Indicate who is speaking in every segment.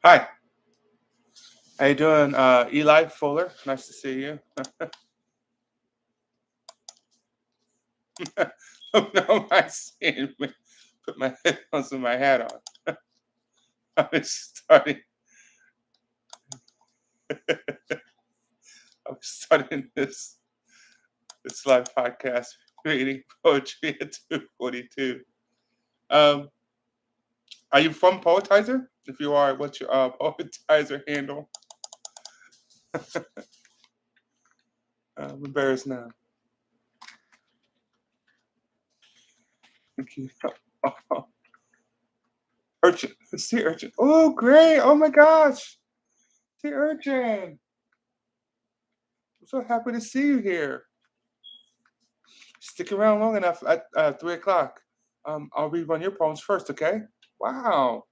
Speaker 1: Hi, how you doing, Eli Fuller? Nice to see you. Oh, no, I see. Put my headphones and my hat on. I was starting. I was starting this live podcast reading poetry at 2:42. Um, are you from Poetizer? If you are, what's your Poetizer handle? I'm embarrassed now. Thank you. Oh, urchin, sea urchin. Oh, great! Oh my gosh, sea urchin. I'm so happy to see you here. Stick around long enough at 3 o'clock. I'll read one of your poems first, okay? Wow.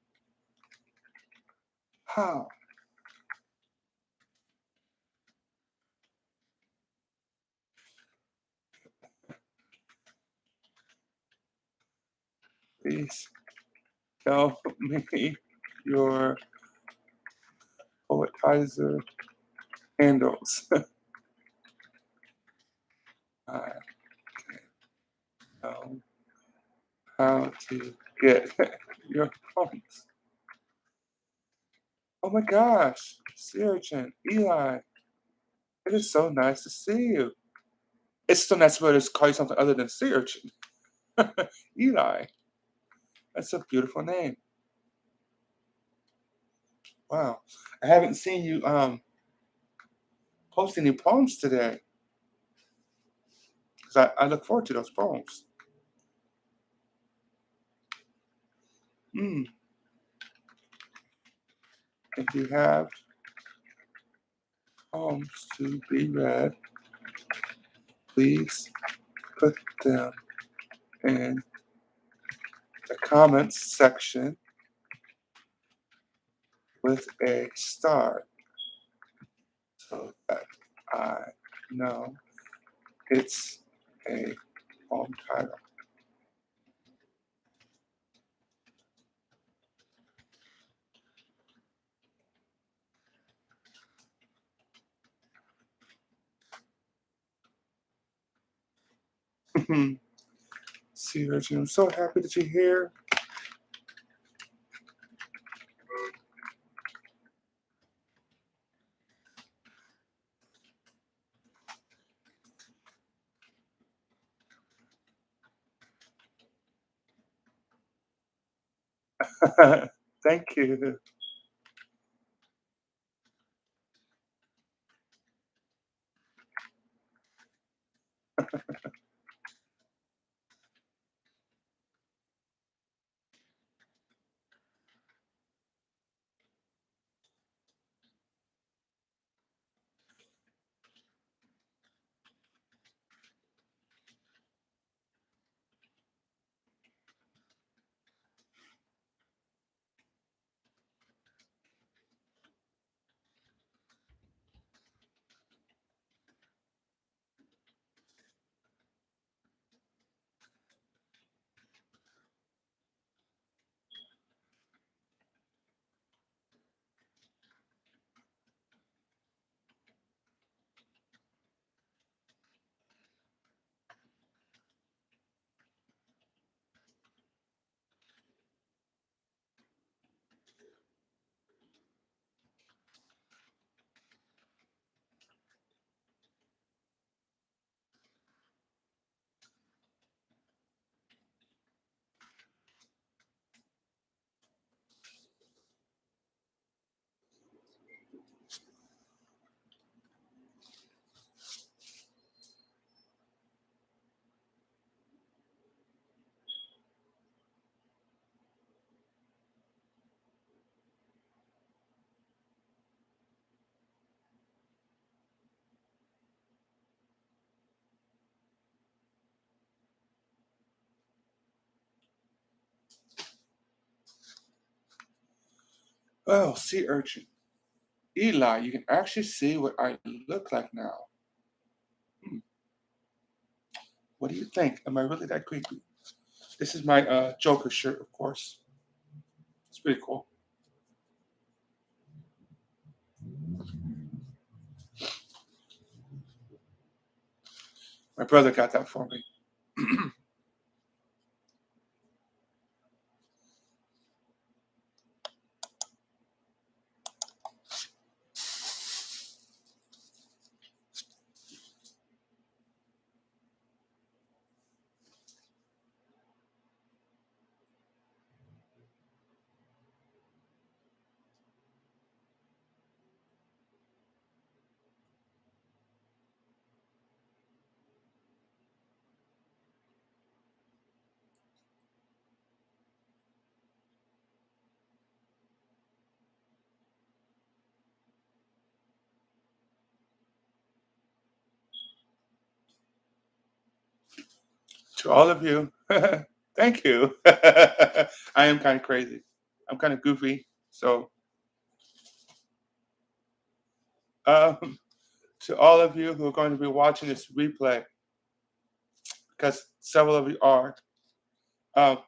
Speaker 1: How? Please tell me your poetizer handles. I know how to get your poems. Oh my gosh, sea urchin, Eli, it is so nice to see you. It's so nice to call you something other than sea urchin. Eli, that's a beautiful name. Wow, I haven't seen you post any poems today because I look forward to those poems. Mm. If you have poems to be read, please put them in the comments section with a star so that I know it's a poem title. See, Reggie, I'm so happy that you're here. Thank you. Oh, sea urchin. Eli, you can actually see what I look like now. Hmm. What do you think? Am I really that creepy? This is my Joker shirt, of course. It's pretty cool. My brother got that for me. To all of you, thank you. I am kind of crazy. I'm kind of goofy. So, um, to all of you who are going to be watching this replay, because several of you are, um,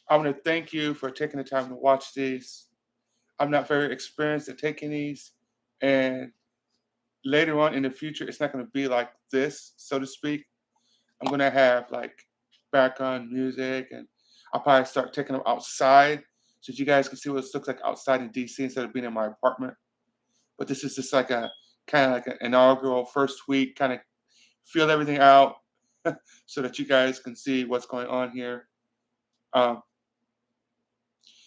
Speaker 1: I want to thank you for taking the time to watch these. I'm not very experienced at taking these, and later on in the future, it's not going to be like this, so to speak. I'm going to have like background music, and I'll probably start taking them outside so that you guys can see what it looks like outside in DC instead of being in my apartment. But this is just like a kind of like an inaugural first week, kind of feel everything out so that you guys can see what's going on here. Um,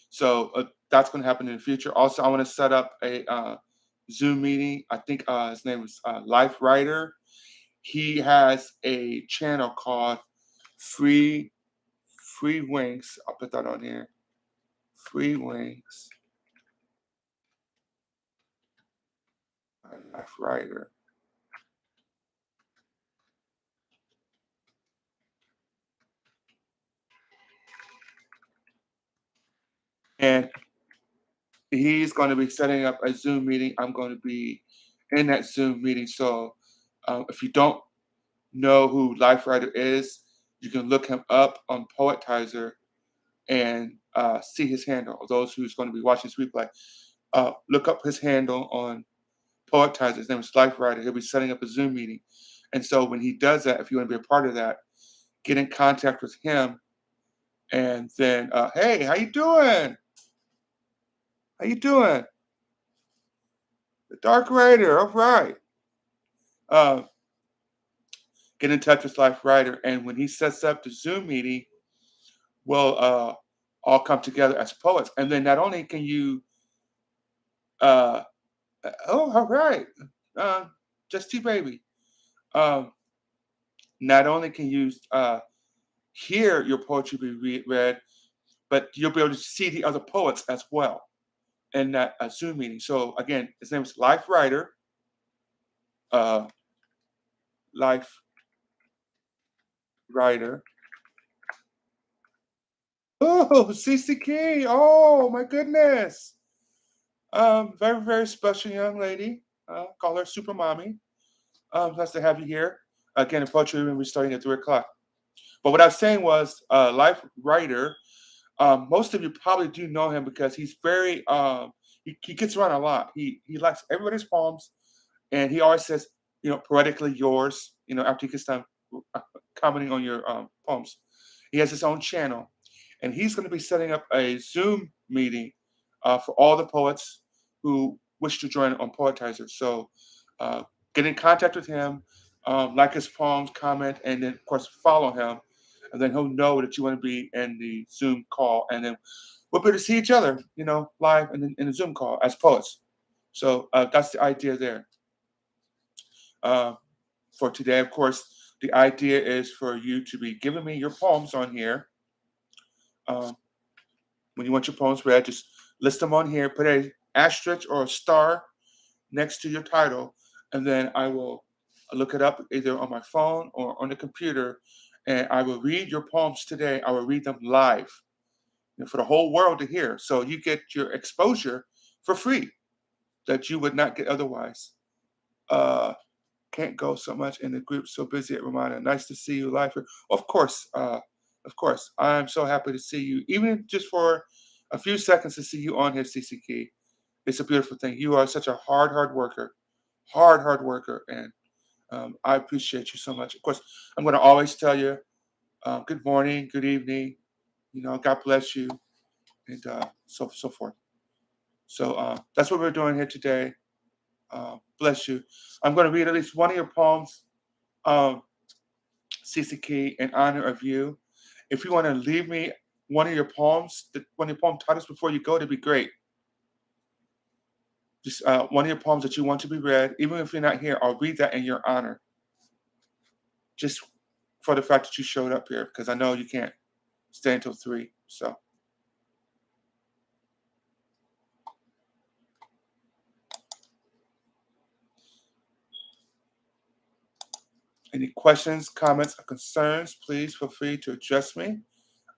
Speaker 1: so that's going to happen in the future. Also, I want to set up a Zoom meeting. I think his name is Life Writer. He has a channel called Free Free Wings. I'll put that on here. Free Wings. Life Writer. And he's going to be setting up a Zoom meeting. I'm going to be in that Zoom meeting. So if you don't know who Life Writer is, you can look him up on Poetizer and see his handle. Those who's going to be watching this replay, look up his handle on Poetizer. His name is Life Writer. He'll be setting up a Zoom meeting. And so when he does that, if you want to be a part of that, get in contact with him. And then, hey, how you doing? How you doing? The Dark Raider. All right. Uh, get in touch with Life Writer, and when he sets up the Zoom meeting, we'll all come together as poets. And then not only can you, uh, oh, all right, uh, just T baby. Um, not only can you hear your poetry be read, but you'll be able to see the other poets as well in that Zoom meeting. So again, his name is Life Writer. Uh, Life Writer. Oh, CCK. Oh my goodness. Very, very special young lady. Call her Super Mommy. Nice to have you here. Again, the poetry room will be starting at 3 o'clock. But what I was saying was, Life Writer. Most of you probably do know him because he's very he gets around a lot. He likes everybody's poems, and he always says, poetically yours. After he gets done uh, commenting on your poems, he has his own channel, and he's going to be setting up a Zoom meeting for all the poets who wish to join on Poetizer. So get in contact with him, like his poems, comment, and then of course follow him, and then he'll know that you want to be in the Zoom call, and then we'll be able to see each other, live in the Zoom call as poets. So that's the idea there. Uh, for today, of course, the idea is for you to be giving me your poems on here. Um, when you want your poems read, just list them on here, put a asterisk or a star next to your title, and then I will look it up either on my phone or on the computer, and I will read your poems today. I will read them live, for the whole world to hear. So you get your exposure for free that you would not get otherwise. Uh, can't go so much in the group. So busy at Ramada. Nice to see you live here. Of course. I'm so happy to see you, even just for a few seconds to see you on here, CC Key. It's a beautiful thing. You are such a hard worker, hard worker, and I appreciate you so much. Of course, I'm going to always tell you, good morning, good evening. God bless you, and so forth. So that's what we're doing here today. Bless you. I'm going to read at least one of your poems, um, CC Key, in honor of you. If you want to leave me one of your poems, one of your poem titles before you go, that'd be great. Just one of your poems that you want to be read, even if you're not here, I'll read that in your honor. Just for the fact that you showed up here, because I know you can't stay until 3. So, any questions, comments, or concerns, please feel free to address me.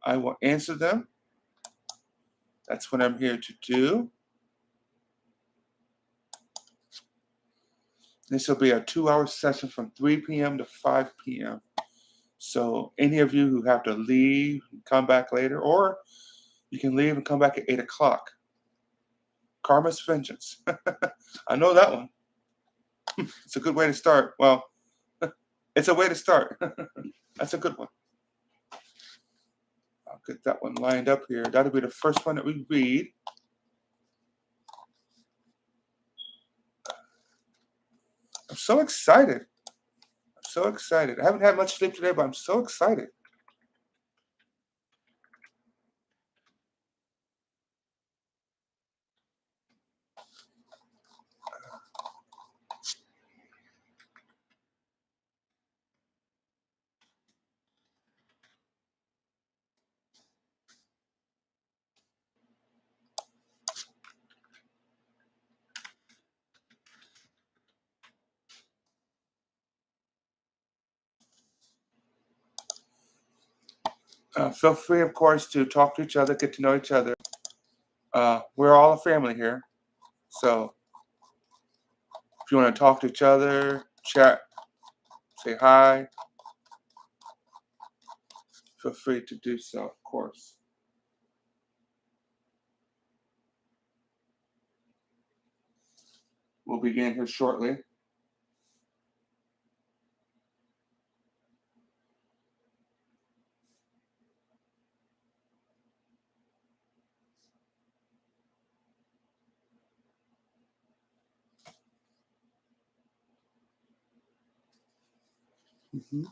Speaker 1: I will answer them. That's what I'm here to do. This will be a 2-hour session from 3 p.m. to 5 p.m. So any of you who have to leave and come back later, or you can leave and come back at 8 o'clock. Karma's vengeance. I know that one. It's a good way to start. Well, it's a way to start. That's a good one. I'll get that one lined up here. That'll be the first one that we read. I'm so excited. I haven't had much sleep today, but I'm so excited. Feel free, of course, to talk to each other, get to know each other. We're all a family here. So if you want to talk to each other, chat, say hi, feel free to do so, of course. We'll begin here shortly. Mm-hmm.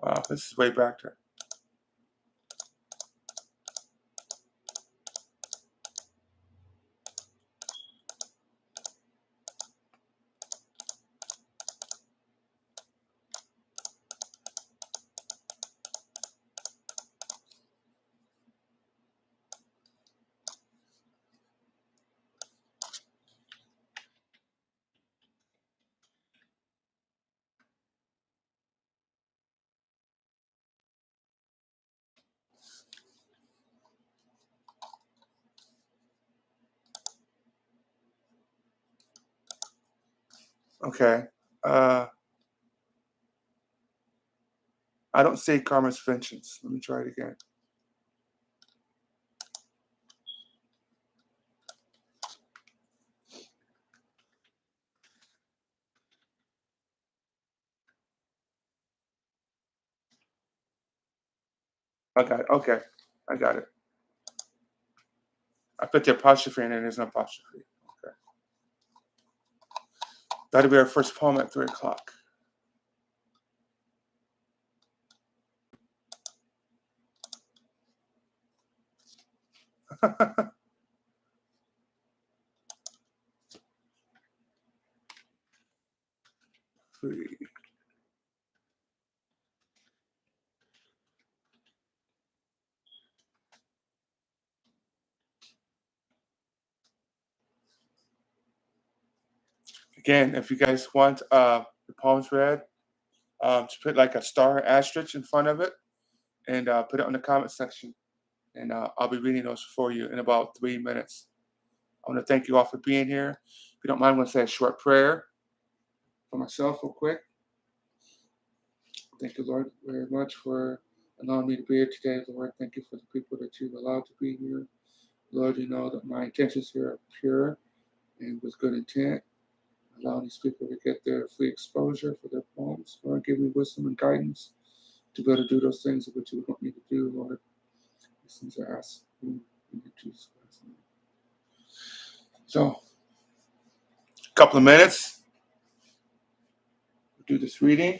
Speaker 1: Wow, this is way back there. Okay. Uh, I don't see karma's vengeance. Let me try it again. I got it. Okay. I got it. I put the apostrophe in and there's no apostrophe. Okay. That'll be our first poem at 3 o'clock. Free. Again, if you guys want the poems read, just put like a star asterisk in front of it and put it on the comment section. And I'll be reading those for you in about 3 minutes. I want to thank you all for being here. If you don't mind, I'm going to say a short prayer for myself, real quick. Thank you, Lord, very much for allowing me to be here today. Lord, thank you for the people that you've allowed to be here. Lord, you know that my intentions here are pure and with good intent. Allowing these people to get their free exposure for their poems. Lord, give me wisdom and guidance to be able to do those things that you want me to do, Lord. These things are asked in Jesus Christ's name. So, a couple of minutes. We'll do this reading.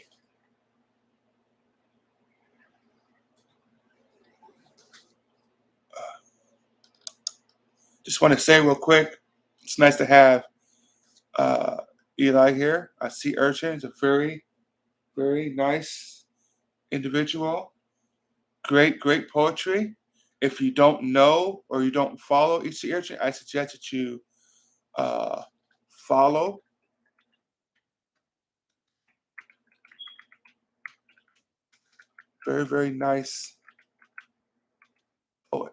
Speaker 1: Just want to say real quick, it's nice to have Eli here. I see Urchin is a very, very nice individual. Great, great poetry. If you don't know or you don't follow EC Urchin, I suggest that you follow. Very, very nice poet.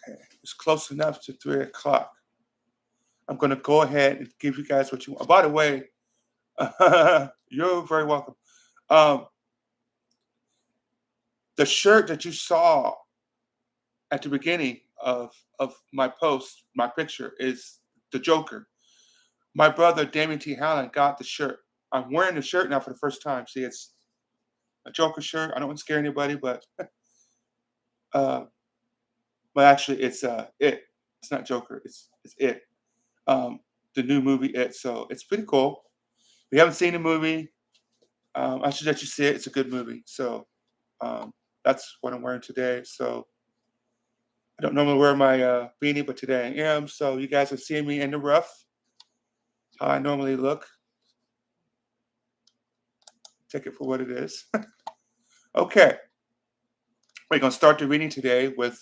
Speaker 1: Okay, it's close enough to 3 o'clock. I'm going to go ahead and give you guys what you want. By the way, you're very welcome. Um, the shirt that you saw at the beginning of my post, my picture, is the Joker. My brother Damien T. Hallen got the shirt. I'm wearing the shirt now for the first time. See, it's a Joker shirt. I don't want to scare anybody, uh, but actually, it's it. It's not Joker. It's it. Um, the new movie It. So it's pretty cool. If you haven't seen the movie, I should let you see it. It's a good movie. So um, that's what I'm wearing today. So I don't normally wear my beanie, but today I am. So you guys are seeing me in the rough, how I normally look. Take it for what it is. Okay, we're gonna start the reading today with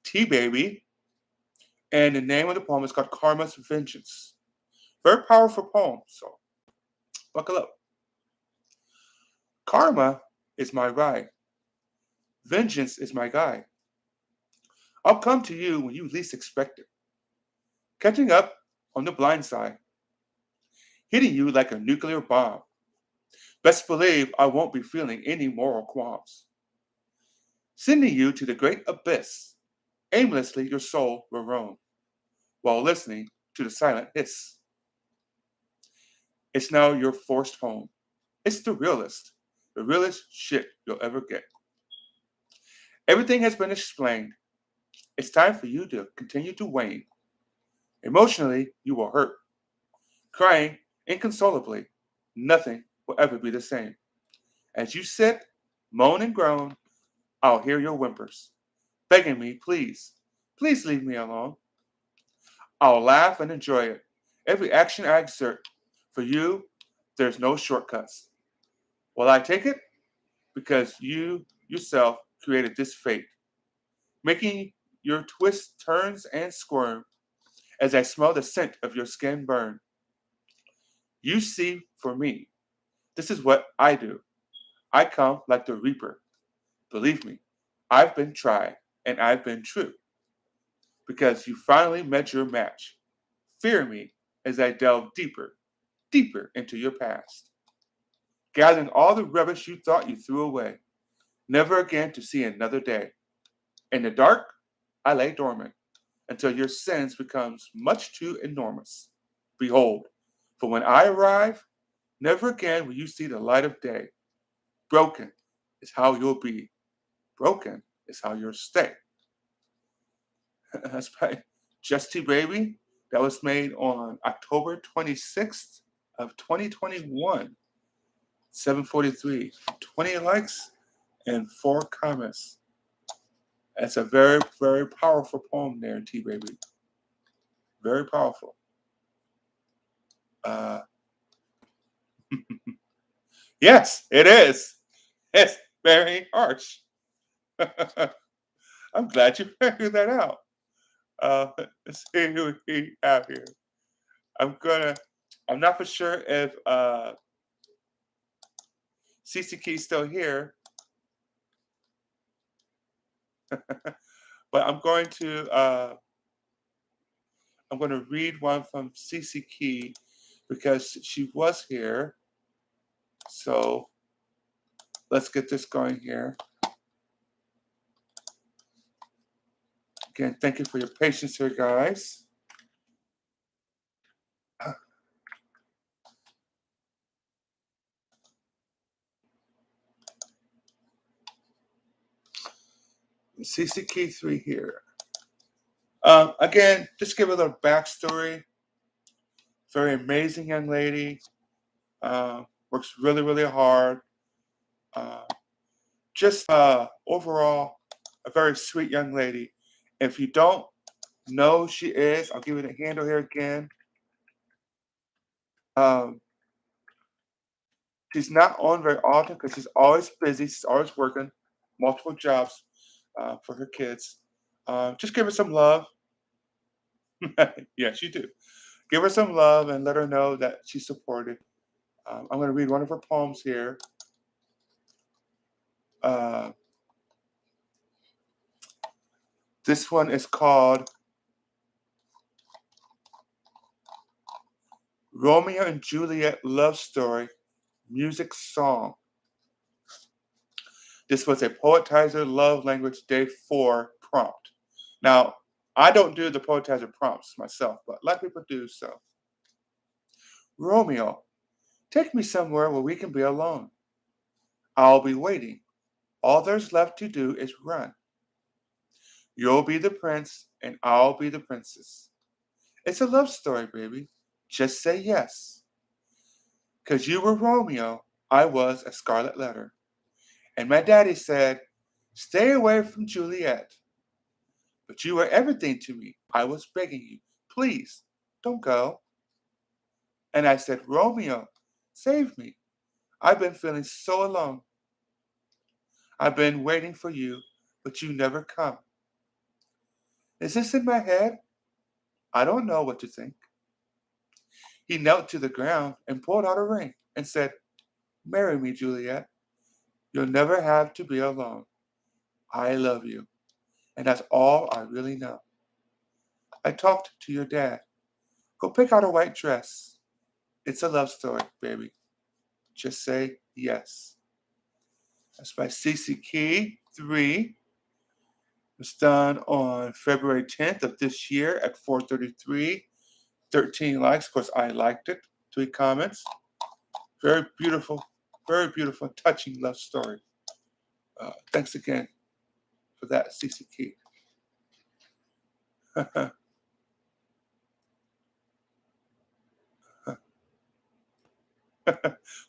Speaker 1: T Baby, and the name of the poem is called Karma's Vengeance. Very powerful poem. So buckle up. Karma is my ride. Vengeance is my guide. I'll come to you when you least expect it. Catching up on the blind side, hitting you like a nuclear bomb. Best believe I won't be feeling any moral qualms. Sending you to the great abyss, aimlessly your soul will roam, while listening to the silent hiss. It's now your forced home. It's the realest shit you'll ever get. Everything has been explained. It's time for you to continue to wane. Emotionally, you will hurt. Crying inconsolably, nothing will ever be the same. As you sit, moan and groan, I'll hear your whimpers, begging me, please, please leave me alone. I'll laugh and enjoy it. Every action I exert. For you, there's no shortcuts. Will I take it? Because you yourself created this fate, making your twists, turns, and squirm as I smell the scent of your skin burn. You see, for me, this is what I do. I come like the reaper. Believe me, I've been tried and I've been true because you finally met your match. Fear me as I delve deeper, deeper into your past, gathering all the rubbish you thought you threw away, never again to see another day. In the dark, I lay dormant until your sins becomes much too enormous. Behold, for when I arrive, never again will you see the light of day. Broken, is how you'll be. Broken is how you'll stay. That's by Just Tea Baby. That was made on October 26th of 2021. 743. 20 likes and 4 comments. That's a very, very powerful poem there, T Baby. Very powerful. Uh, yes, it is. It's very harsh. I'm glad you figured that out. Let's see who we have here. I'm not for sure if CC Key's still here, but I'm going to read one from CC Key because she was here. So let's get this going here. Again, thank you for your patience here, guys. CC Key 3 here. Again, just give a little backstory. Very amazing young lady. Works really, really hard. Uh, just overall, a very sweet young lady. If you don't know who she is, I'll give you the handle here again. Um, she's not on very often because she's always busy. She's always working multiple jobs for her kids. Just give her some love. Yes, you do. Give her some love and let her know that she's supported. I'm going to read one of her poems here. Uh, this one is called Romeo and Juliet Love Story Music Song. This was a Poetizer Love Language Day 4 prompt. Now, I don't do the Poetizer prompts myself, but a lot of people do so. Romeo, take me somewhere where we can be alone. I'll be waiting. All there's left to do is run. You'll be the prince, and I'll be the princess. It's a love story, baby. Just say yes. 'Cause you were Romeo, I was a scarlet letter. And my daddy said, stay away from Juliet. But you were everything to me. I was begging you, please, don't go. And I said, Romeo, save me. I've been feeling so alone. I've been waiting for you, but you never come. Is this in my head? I don't know what to think. He knelt to the ground and pulled out a ring and said, marry me, Juliet. You'll never have to be alone. I love you. And that's all I really know. I talked to your dad. Go pick out a white dress. It's a love story, baby. Just say yes. That's by CC Key 3. It was done on February 10th of this year at 4:33. 13 likes. Of course, I liked it. 3 comments. Very beautiful, touching love story. Thanks again for that, CC Key.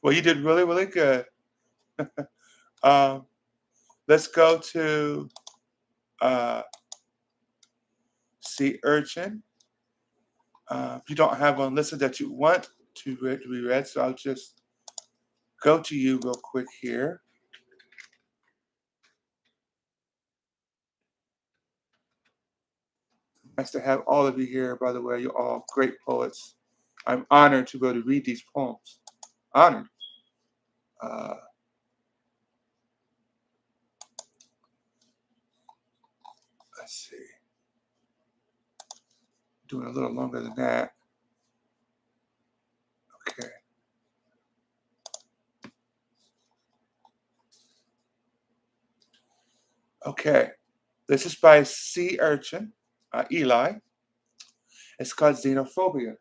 Speaker 1: Well, you did really, really good. um, let's go to Sea Urchin. If you don't have one listed that you want to be read, so I'll just go to you real quick here. Nice to have all of you here, by the way. You're all great poets. I'm honored to be able to read these poems. Honored. Uh, let's see. Doing a little longer than that. Okay. Okay. This is by Sea Urchin, Eli. It's called Xenophobia.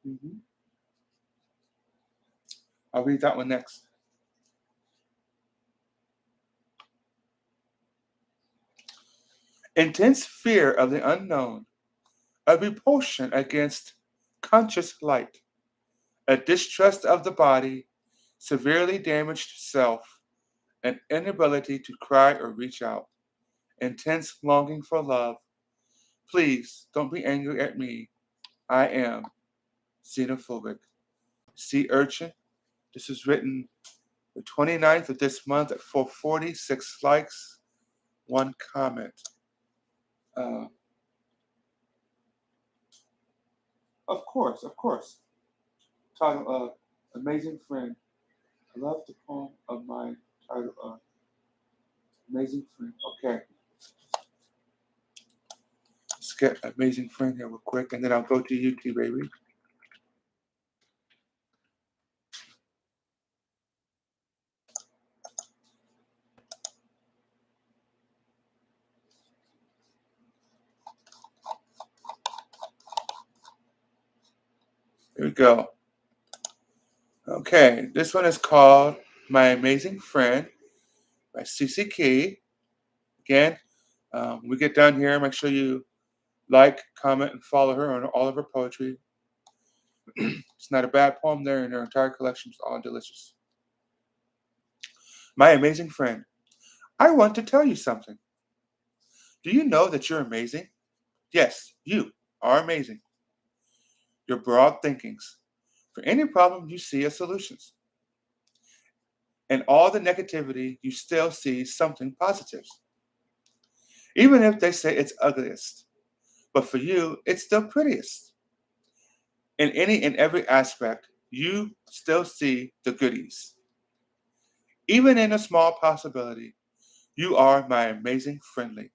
Speaker 1: Mhm. I'll read that one next. Intense fear of the unknown, a repulsion against conscious light, a distrust of the body, severely damaged self, an inability to cry or reach out, intense longing for love. Please don't be angry at me. I am xenophobic. Sea urchin. This was written the 29th of this month at 446 likes, one comment. Uh, of course. Title, Amazing Friend. I love the poem of my title, Amazing Friend. Okay. Let's get Amazing Friend here real quick, and then I'll go to YouTube, baby. Here we go. Okay, this one is called My Amazing Friend by CC Key. Again, when we get done here, make sure you like, comment, and follow her on all of her poetry. It's not a bad poem there, and her entire collection is all delicious. My amazing friend, I want to tell you something. Do you know that you're amazing? Yes, you are amazing. Your broad thinkings. For any problem, you see as solutions. And all the negativity, you still see something positive. Even if they say it's ugliest. But for you, it's still prettiest. In any and every aspect, you still see the goodies. Even in a small possibility, you are my amazing friendly.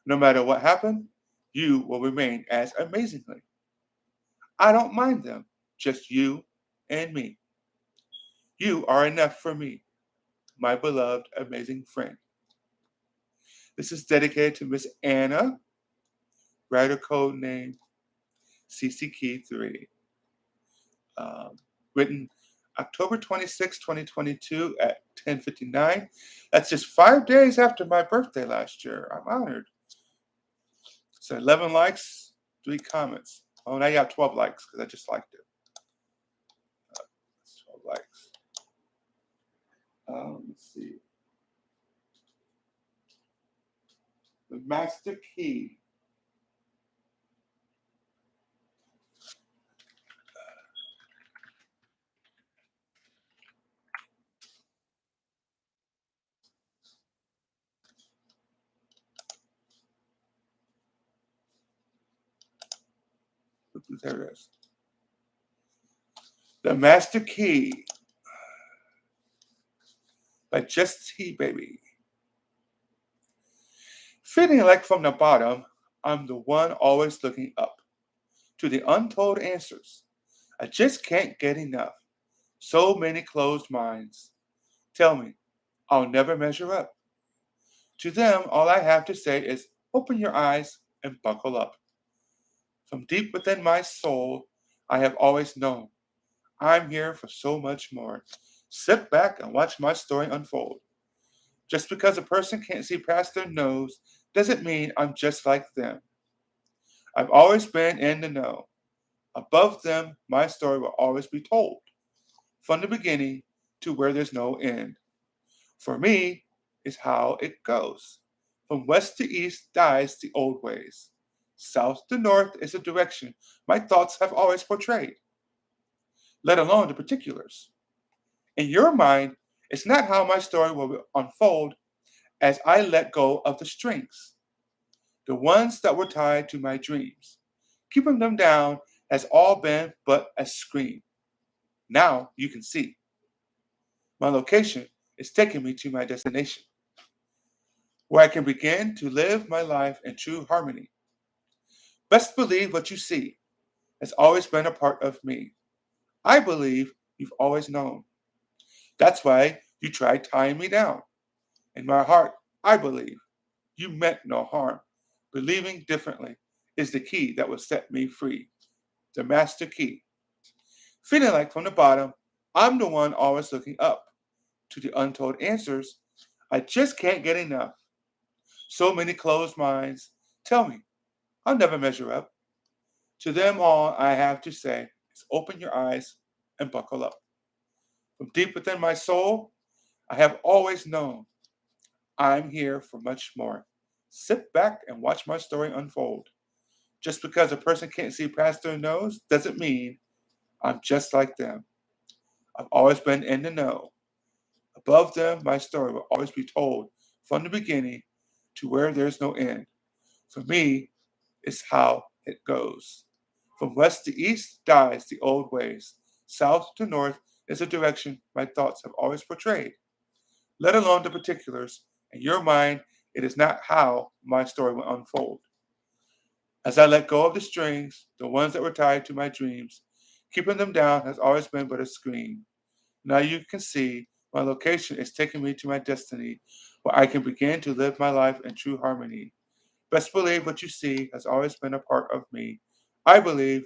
Speaker 1: No matter what happened, you will remain as amazingly. I don't mind them, just you and me. You are enough for me, my beloved amazing friend. This is dedicated to Miss Anna, writer code name CC Key 3. Um, Written October 26, 2022 at 10:59. That's just 5 days after my birthday last year. I'm honored. So 11 likes, 3 comments. Oh, now you have 12 likes because I just liked it. 12 likes. Let's see. The Master Key. There it is. The Master Key by Just T Baby. Feeling like from the bottom, I'm the one always looking up to the untold answers. I just can't get enough. So many closed minds. Tell me, I'll never measure up. To them, all I have to say is open your eyes and buckle up. From deep within my soul, I have always known I'm here for so much more. Sit back and watch my story unfold. Just because a person can't see past their nose doesn't mean I'm just like them. I've always been in the know. Above them, my story will always be told, from the beginning to where there's no end. For me, is how it goes. From west to east dies the old ways. South to north is the direction my thoughts have always portrayed, let alone the particulars. In your mind, it's not how my story will unfold as I let go of the strings, the ones that were tied to my dreams. Keeping them down has all been but a scream. Now you can see. My location is taking me to my destination, where I can begin to live my life in true harmony. Best believe what you see has always been a part of me. I believe you've always known. That's why you tried tying me down. In my heart, I believe you meant no harm. Believing differently is the key that will set me free. The master key. Feeling like from the bottom, I'm the one always looking up to the untold answers. I just can't get enough. So many closed minds. Tell me, I'll never measure up. To them, all I have to say is open your eyes and buckle up. From deep within my soul, I have always known I'm here for much more. Sit back and watch my story unfold. Just because a person can't see past their nose doesn't mean I'm just like them. I've always been in the know. Above them, my story will always be told from the beginning to where there's no end. For me, it's how it goes. From west to east dies the old ways. South to north is a direction my thoughts have always portrayed. Let alone the particulars. In your mind, it is not how my story will unfold. As I let go of the strings, the ones that were tied to my dreams, keeping them down has always been but a scream. Now you can see my location is taking me to my destiny, where I can begin to live my life in true harmony. Best believe what you see has always been a part of me. I believe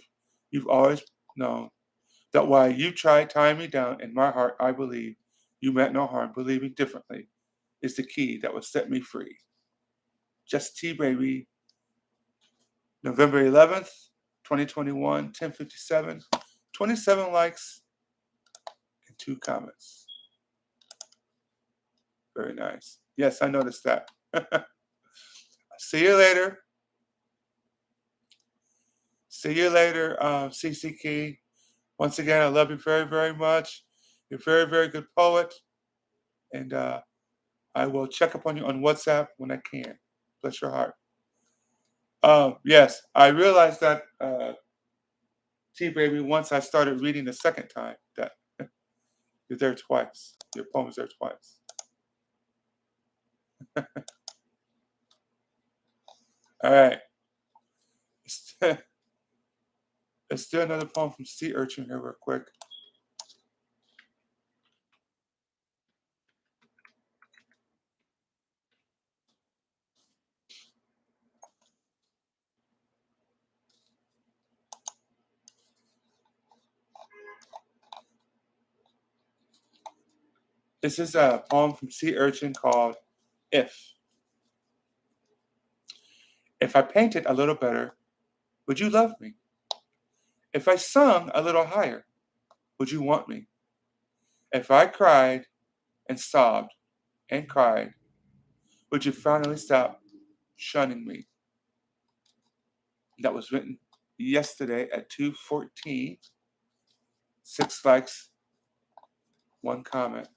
Speaker 1: you've always known that while you tried tying me down in my heart, I believe you meant no harm. Believing differently is the key that will set me free. Just T Baby, November 11th, 2021, 10:57, 27 likes and 2 comments. Very nice. Yes, I noticed that. See you later. See you later, CC Key. Once again, I love you very, very much. You're a very, very good poet. And I will check up on you on WhatsApp when I can. Bless your heart. Yes, I realized that, T Baby, once I started reading the second time, that you're there twice. Your poem is there twice. All right. Let's do another poem from Sea Urchin here, real quick. This is a poem from Sea Urchin called If. If I painted a little better, would you love me? If I sung a little higher, would you want me? If I cried and sobbed and cried, would you finally stop shunning me? That was written yesterday at 2:14. 6 likes, 1 comment.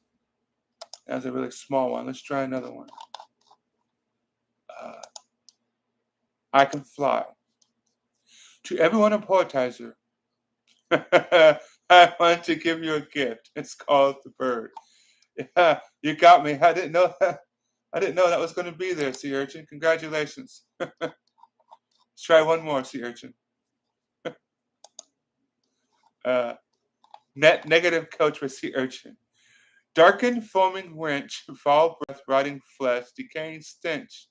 Speaker 1: That was a really small one. Let's try another one. Uh, I can fly. To everyone in Poetizer, I want to give you a gift. It's called the bird. Yeah, you got me. I didn't know. I didn't know that was going to be there, Sea Urchin. Congratulations. Let's try one more, Sea Urchin. Uh, net negative coach for Sea Urchin. Darkened, foaming wrench, foul breath, rotting flesh, decaying stench.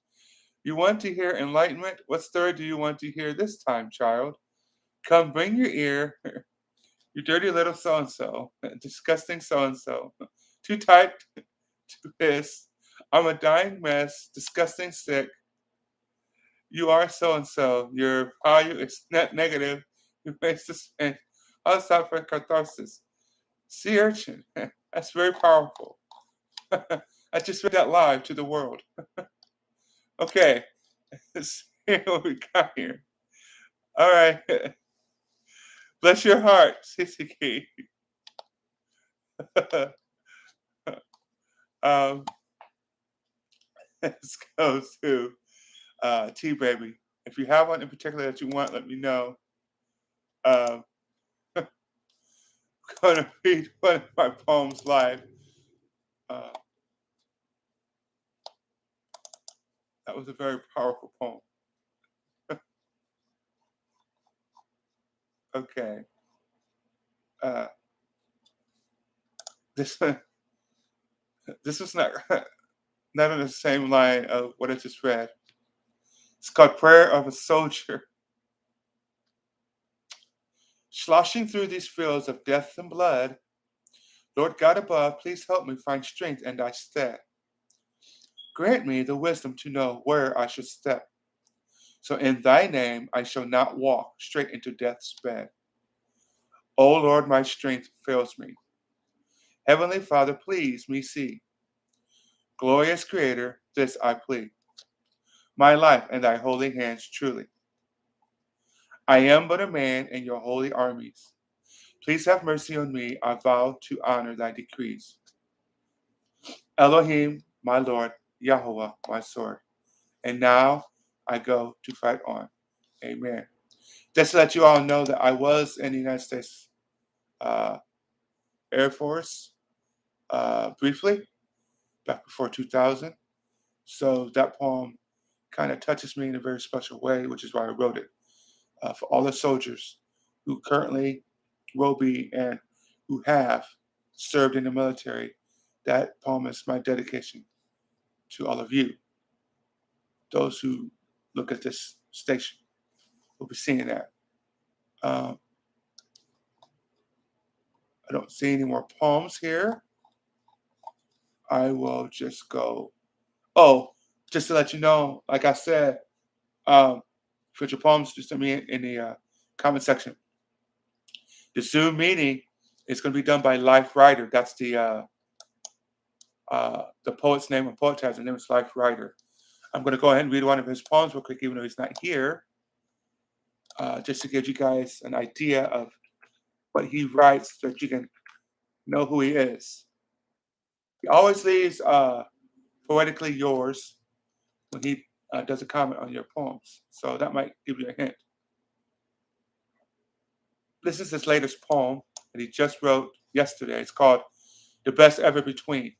Speaker 1: You want to hear enlightenment? What story do you want to hear this time, child? Come, bring your ear, you dirty little so and so, disgusting so and so. Too tight to piss. I'm a dying mess, disgusting sick. You are so and so. Your value is net negative. You waste the spend. I'll stop for catharsis. Sea urchin. That's very powerful. I just read that live to the world. Okay, let's see what we got here. All right. Bless your heart, CCK. um, let's go to T Baby. If you have one in particular that you want, let me know. Um, I'm going to read one of my poems live. Uh, that was a very powerful poem. Okay. Uh, this this was not not in the same line of what I just read. It's called Prayer of a Soldier. Sloshing through these fields of death and blood, Lord God above, please help me find strength in thy stead. Grant me the wisdom to know where I should step. So in thy name I shall not walk straight into death's bed. O Lord, my strength fails me. Heavenly Father, please me see. Glorious Creator, this I plead. My life in thy holy hands truly. I am but a man in your holy armies. Please have mercy on me. I vow to honor thy decrees. Elohim, my Lord, Yahweh, my sword. And now I go to fight on. Amen. Just to let you all know that I was in the United States uh, Air Force briefly, back before 2000. So that poem kind of touches me in a very special way, which is why I wrote it. For all the soldiers who currently will be and who have served in the military, that poem is my dedication to all of you. Those who look at this station will be seeing that. Um, I don't see any more poems here. I will just go. Oh, just to let you know, like I said, put your poems just to me in the comment section. The Zoom meeting is going to be done by Life Writer. That's the poet's name and Poetizer. His name is Life Writer. I'm going to go ahead and read one of his poems real quick, even though he's not here, just to give you guys an idea of what he writes so that you can know who he is. He always leaves poetically yours when he does a comment on your poems. So that might give you a hint. This is his latest poem that he just wrote yesterday. It's called The Best Ever Between.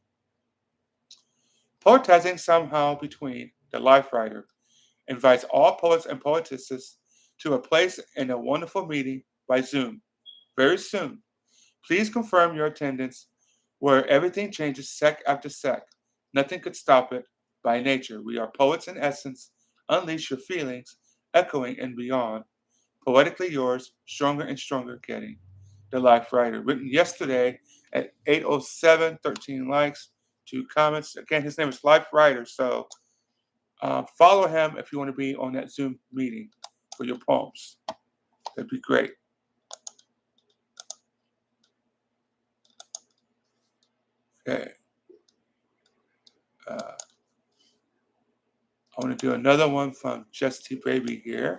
Speaker 1: Poetizing somehow between, the Life Writer invites all poets and poetesses to a place in a wonderful meeting by Zoom very soon. Please confirm your attendance where everything changes sec after sec. Nothing could stop it by nature. We are poets in essence. Unleash your feelings, echoing and beyond. Poetically yours, stronger and stronger getting. The Life Writer. Written yesterday at 8:07, 13 likes, 2 comments. Again, his name is Life Writer. So follow him if you want to be on that Zoom meeting for your poems. That'd be great. Okay. I want to do another one from Just T Baby here.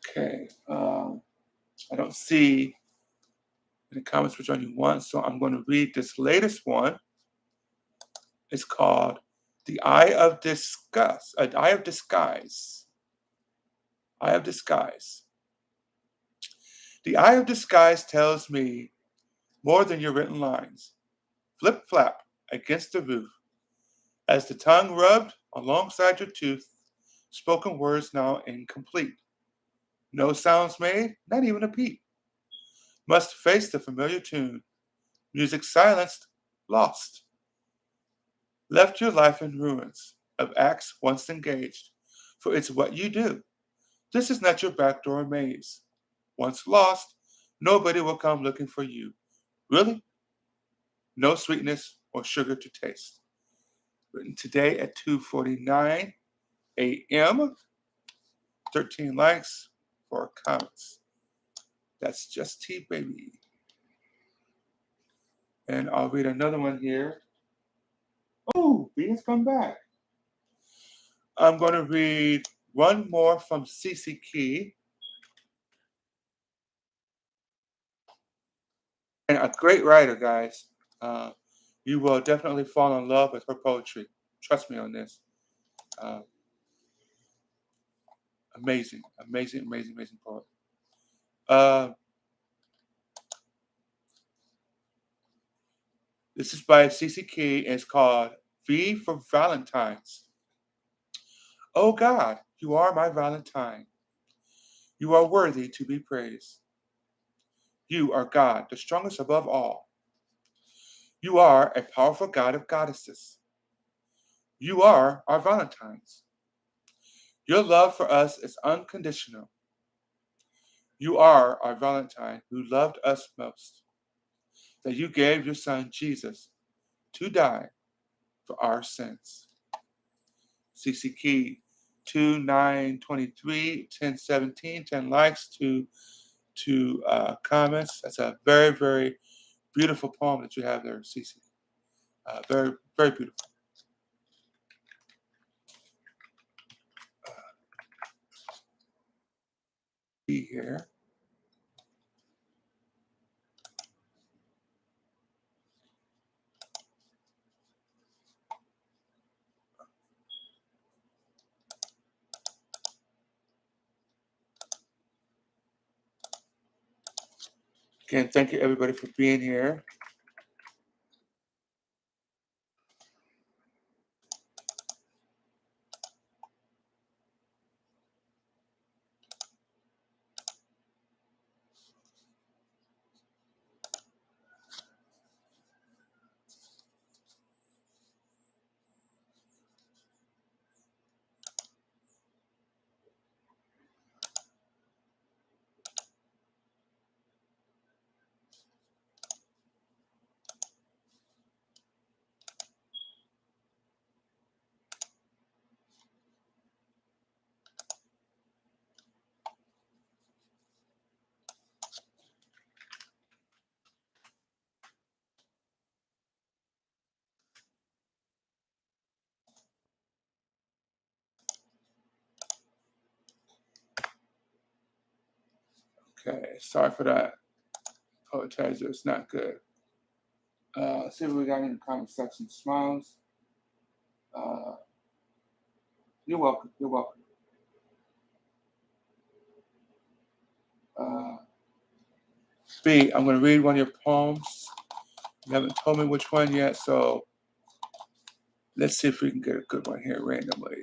Speaker 1: Okay. I don't see in the comments which one you want, so I'm going to read this latest one. It's called The Eye of Disgust. Eye of Disguise. Eye of Disguise. The eye of disguise tells me more than your written lines. Flip flap against the roof. As the tongue rubbed alongside your tooth, spoken words now incomplete. No sounds made, not even a peep. Must face the familiar tune. Music silenced, lost. Left your life in ruins of acts once engaged, for it's what you do. This is not your backdoor maze. Once lost, nobody will come looking for you. Really? No sweetness or sugar to taste. Written today at 2:49 a.m. 13 likes, 4 comments. That's Just T Baby. And I'll read another one here. Oh, B has come back. I'm going to read one more from Cece Key. And a great writer, guys. You will definitely fall in love with her poetry. Trust me on this. Amazing, amazing, amazing, amazing poet. This is by Cece Key and it's called V for Valentine's. Oh God, you are my Valentine. You are worthy to be praised. You are God, the strongest above all. You are a powerful God of goddesses. You are our Valentines. Your love for us is unconditional. You are our Valentine who loved us most, that you gave your son Jesus to die for our sins. CC Key 2923, 1017, 10 likes, two comments. That's a very, very beautiful poem that you have there, CC. Very, very beautiful. See here. Again, thank you everybody for being here. Okay, sorry for that. Poetizer, it's not good. Let's see what we got in the comment section. Smiles. Uh, you're welcome. You're welcome. Uh, B, I'm going to read one of your poems. You haven't told me which one yet, so let's see if we can get a good one here randomly.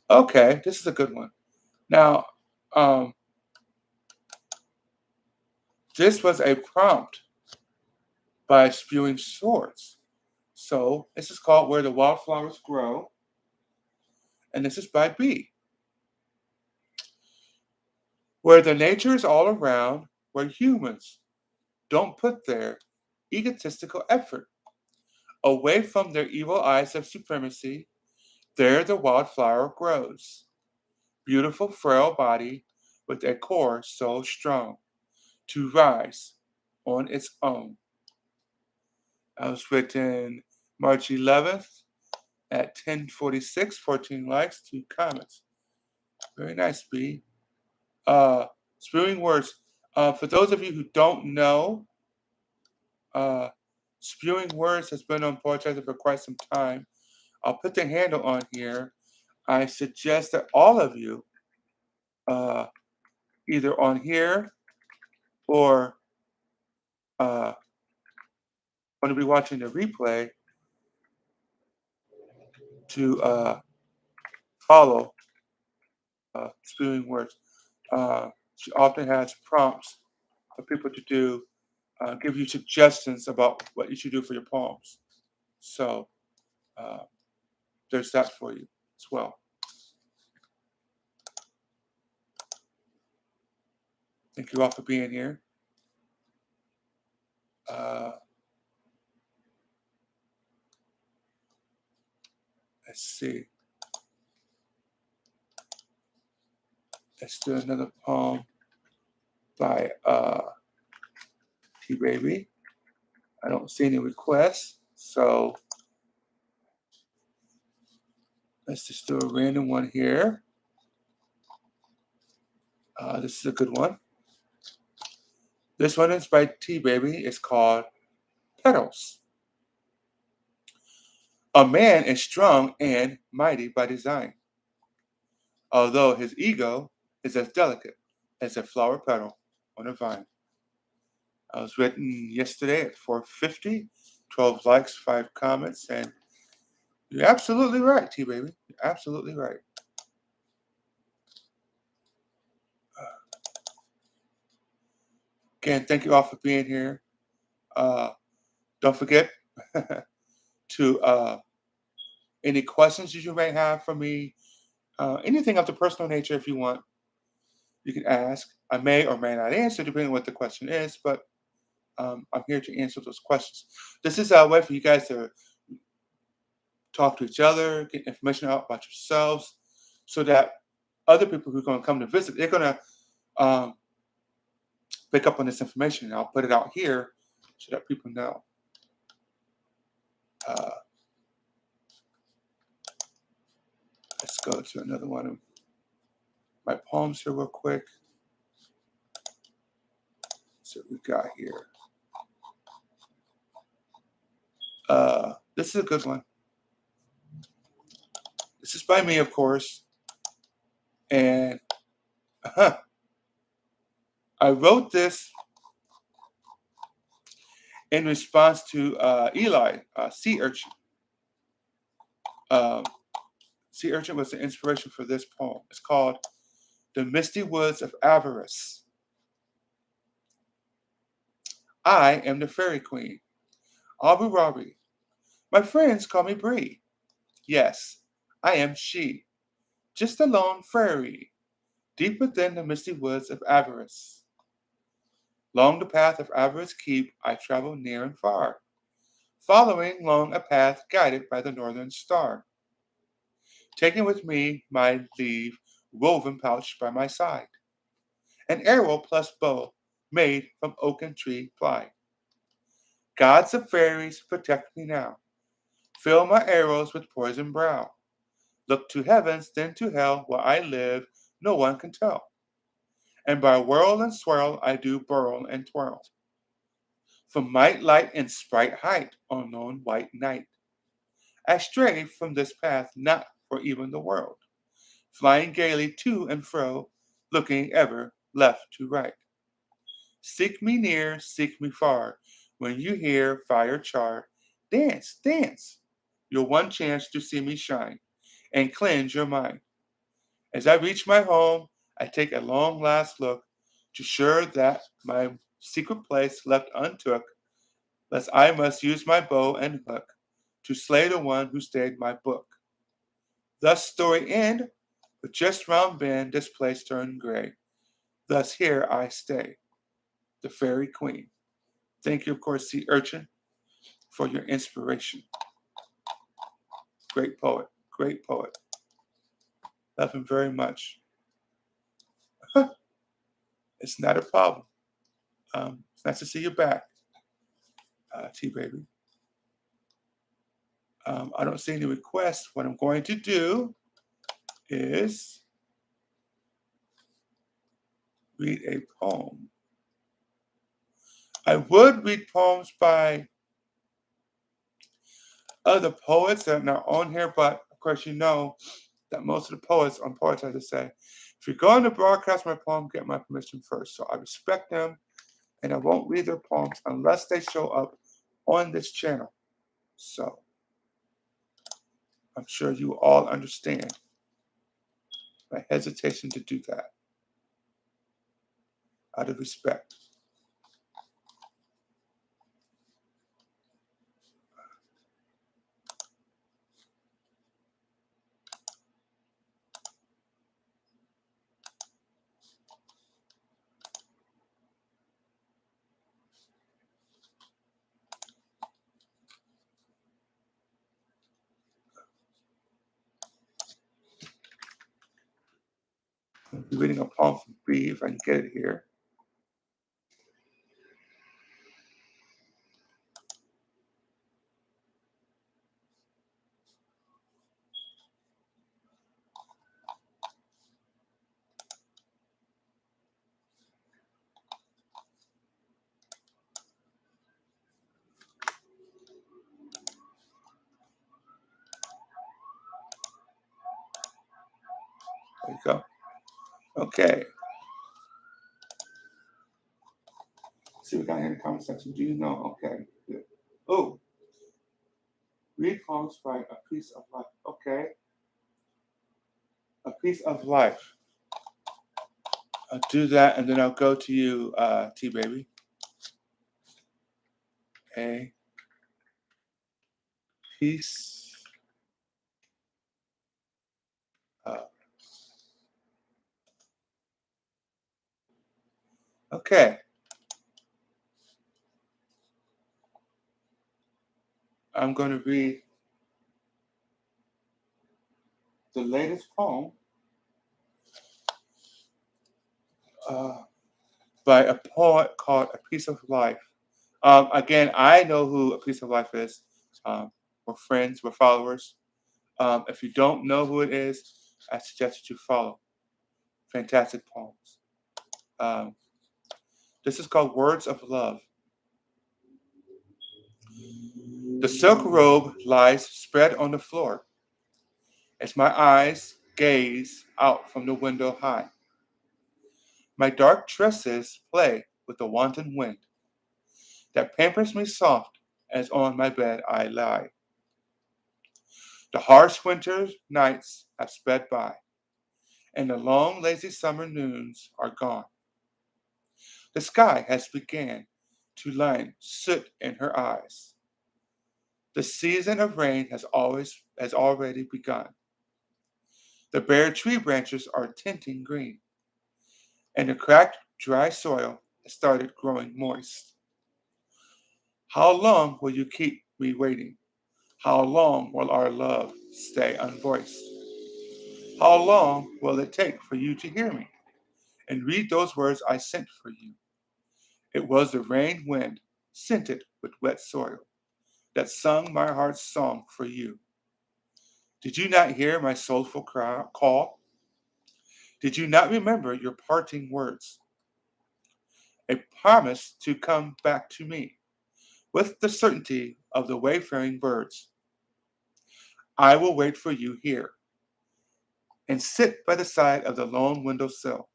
Speaker 1: Okay, this is a good one. Now, this was a prompt by Spewing Swords. So this is called Where the Wildflowers Grow, and this is by B. Where the nature is all around, where humans don't put their egotistical effort away from their evil eyes of supremacy, there the wildflower grows. Beautiful, frail body with a core so strong to rise on its own. That was written March 11th at 10:46, 14 likes, 2 comments. Very nice, B. Spewing Words. For those of you who don't know, uh, Spewing Words has been on Poetizer for quite some time. I'll put the handle on here. I suggest that all of you, uh, either on here or going to be watching the replay, to follow Spewing Words. She often has prompts for people to do, give you suggestions about what you should do for your poems. So uh, there's that for you as well. Thank you all for being here. Let's see. Let's do another poem by T Baby. I don't see any requests, so let's just do a random one here. This is a good one. This one is by T Baby. It's called Petals. A man is strong and mighty by design, although his ego is as delicate as a flower petal on a vine. I was written yesterday at 4:50, 12 likes, 5 comments, and you're absolutely right, T Baby. You're absolutely right. Again, thank you all for being here. Don't forget, to any questions that you may have for me, anything of the personal nature. If you want, you can ask. I may or may not answer depending on what the question is, but I'm here to answer those questions. This is a way for you guys to talk to each other, get information out about yourselves, so that other people who are going to come to visit, they're going to um, pick up on this information. And I'll put it out here so that people know. Uh, let's go to another one of my poems here real quick. So what we got here. This is a good one. This is by me, of course. And I wrote this in response to Eli, sea urchin. Um, sea urchin was the inspiration for this poem. It's called The Misty Woods of Avarice. I am the fairy queen, Abu Rabi. My friends call me Bree. Yes, I am she, just a lone fairy, deep within the misty woods of avarice. Long the path of avarice keep, I travel near and far, following long a path guided by the northern star. Taking with me my leave, woven pouch by my side, an arrow plus bow made from oaken tree ply. Gods of fairies, protect me now. Fill my arrows with poison brow. Look to heavens, then to hell, where I live, no one can tell. And by whirl and swirl I do burl and twirl. From might, light, and sprite height, unknown white night. I stray from this path, not for even the world, flying gaily to and fro, looking ever left to right. Seek me near, seek me far. When you hear fire char, dance, dance. Your one chance to see me shine and cleanse your mind. As I reach my home, I take a long last look to sure that my secret place left untook, lest I must use my bow and hook to slay the one who stayed my book. Thus story end, but just round bend this place turned gray. Thus here I stay, the fairy queen. Thank you, of course, Sea Urchin, for your inspiration. Great poet, great poet. Love him very much. It's not a problem. It's nice to see you back, T Baby. I don't see any requests. What I'm going to do is read a poem. I would read poems by other poets that are not on here, but of course you know that most of the poets on Poetizer say, if you're going to broadcast my poem, get my permission first. So I respect them, and I won't read their poems unless they show up on this channel. So I'm sure you all understand my hesitation to do that out of respect. I'll be reading a poem from B if I can get it here. There you go. Okay. See what we got here in the comment section. Do you know? Okay. Good. Oh, read poems by A Piece of Life. Okay. A Piece of Life. I'll do that and then I'll go to you, T Baby. Okay. piece of. Okay, I'm going to read the latest poem uh, by a poet called A Piece of Life. Again, I know who A Piece of Life is. We're friends, we're followers. If you don't know who it is, I suggest that you follow. Fantastic poems. Um, this is called Words of Love. The silk robe lies spread on the floor as my eyes gaze out from the window high. My dark tresses play with the wanton wind that pampers me soft as on my bed I lie. The harsh winter nights have sped by, and the long lazy summer noons are gone. The sky has began to line soot in her eyes. The season of rain has already begun. The bare tree branches are tinting green, and the cracked, dry soil has started growing moist. How long will you keep me waiting? How long will our love stay unvoiced? How long will it take for you to hear me and read those words I sent for you? It was the rain wind, scented with wet soil, that sung my heart's song for you. Did you not hear my soulful call? Did you not remember your parting words? A promise to come back to me with the certainty of the wayfaring birds. I will wait for you here and sit by the side of the lone windowsill.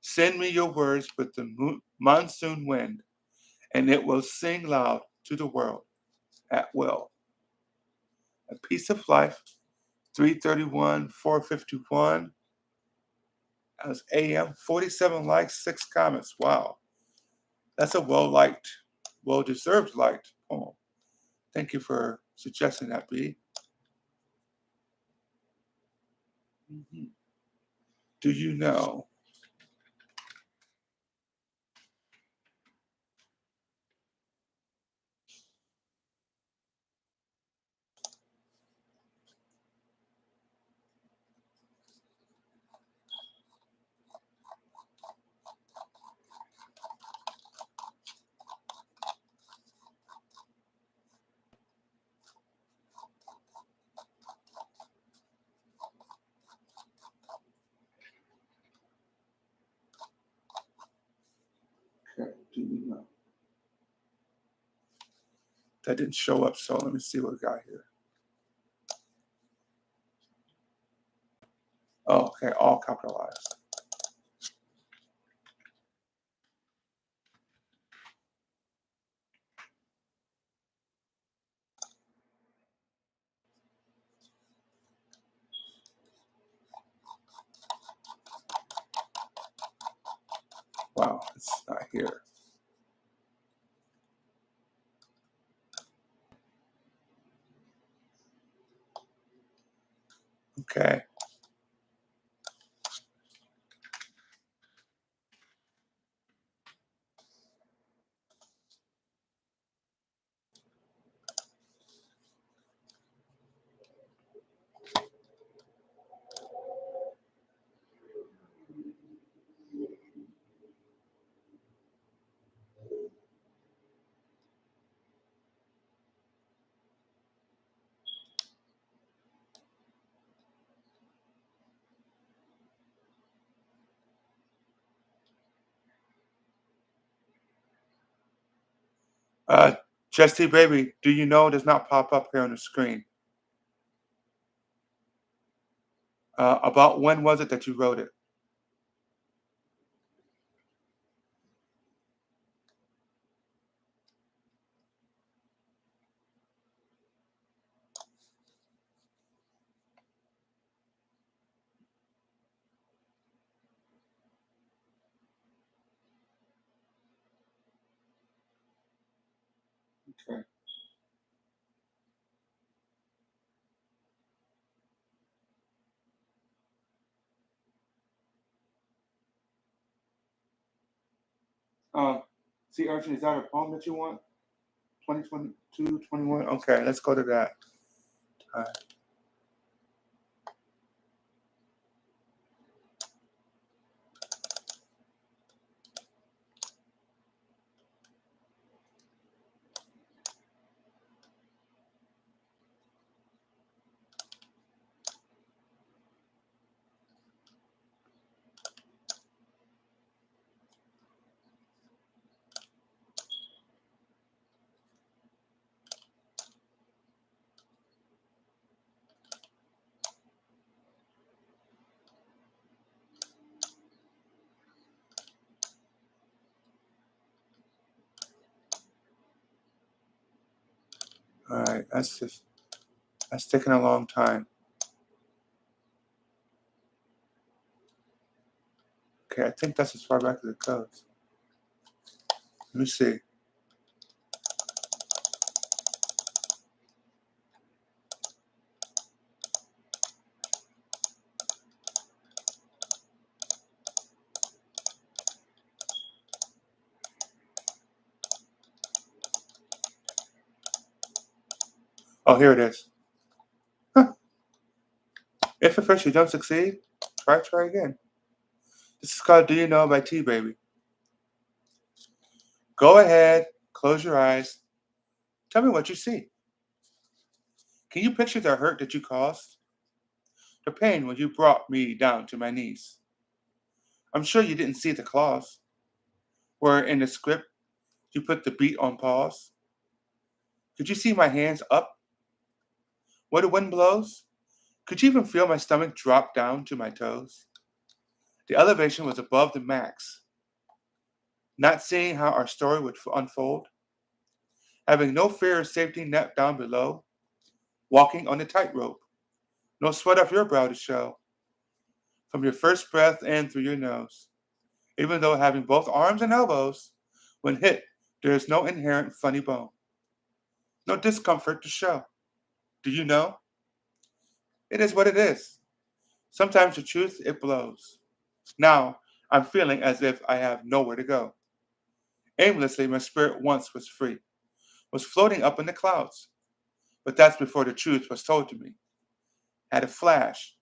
Speaker 1: Send me your words with the monsoon wind, and it will sing loud to the world at will. A Piece of Life, 331, 451. That was AM, 47 likes, 6 comments. Wow. That's a well liked, well deserved liked poem. Thank you for suggesting that, B. Mhm. Do you know? Okay, do you know? That didn't show up, so let me see what we got here. Oh, okay, all capitalized. Wow, it's not here. Okay. Uh, Chesty Baby, do you know it does not pop up here on the screen? About when was it that you wrote it? Okay. Sea Urchin, is that a poem that you want? 2022, 21? Okay, let's go to that. All right, that's taking a long time. Okay, I think that's as far back as it goes. Let me see. Oh, here it is. Huh. If at first you don't succeed, try again. This is called Do You Know by T Baby. Go ahead, close your eyes. Tell me what you see. Can you picture the hurt that you caused? The pain when you brought me down to my knees. I'm sure you didn't see the clause, where in the script you put the beat on pause. Could you see my hands up where the wind blows? Could you even feel my stomach drop down to my toes? The elevation was above the max. Not seeing how our story would unfold, having no fear of safety net down below, walking on the tightrope, no sweat off your brow to show, from your first breath and through your nose. Even though having both arms and elbows, when hit, there is no inherent funny bone, no discomfort to show. Do you know? It is what it is. Sometimes the truth, it blows. Now, I'm feeling as if I have nowhere to go. Aimlessly, my spirit once was free, was floating up in the clouds. But that's before the truth was told to me. Had a flash,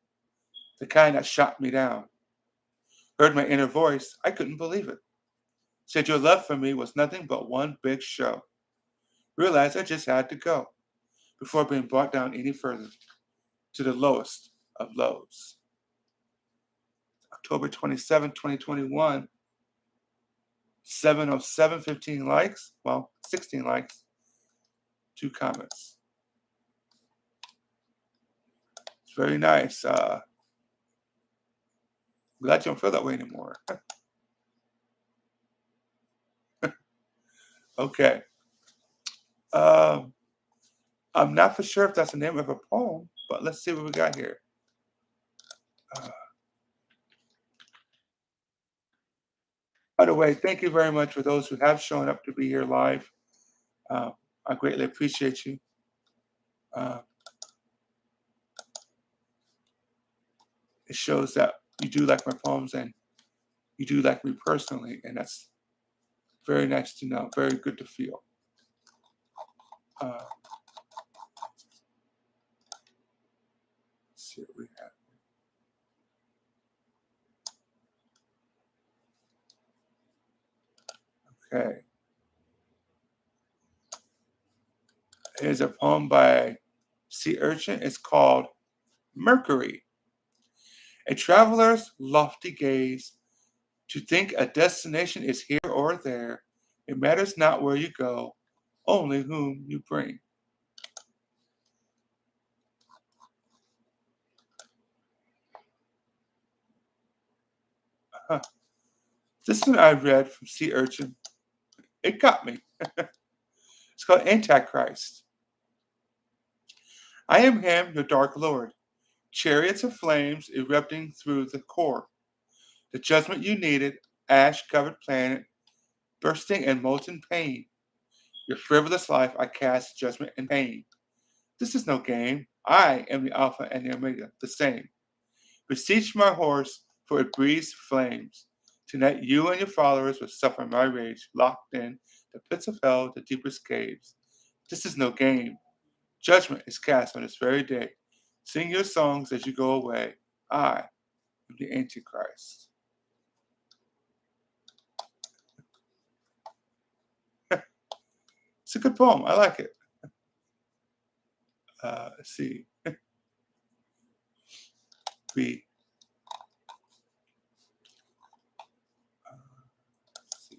Speaker 1: the kind that shot me down. Heard my inner voice, I couldn't believe it. Said your love for me was nothing but one big show. Realized I just had to go before being brought down any further to the lowest of lows. October 27, 2021, 707, 15 likes. Well, 16 likes, 2 comments. It's very nice. Glad you don't feel that way anymore. Okay. Um, I'm not for sure if that's the name of a poem, but let's see what we got here. Uh, by the way, thank you very much for those who have shown up to be here live. Uh, I greatly appreciate you. Uh, it shows that you do like my poems and you do like me personally, and that's very nice to know, very good to feel. Uh, let's see what we have. Okay. Here's a poem by Sea Urchin. It's called Mercury. A traveler's lofty gaze, to think a destination is here or there. It matters not where you go, only whom you bring. Huh. This one I read from Sea Urchin. It got me. It's called Antichrist. I am him, your dark lord. Chariots of flames erupting through the core. The judgment you needed, ash-covered planet, bursting in molten pain. Your frivolous life I cast judgment and pain. This is no game. I am the Alpha and the Omega, the same. Beseech my horse, for it breathes flames. Tonight you and your followers will suffer my rage, locked in the pits of hell, the deepest caves. This is no game. Judgment is cast on this very day. Sing your songs as you go away. I am the Antichrist. It's a good poem. I like it. Let's see. B. Let's see.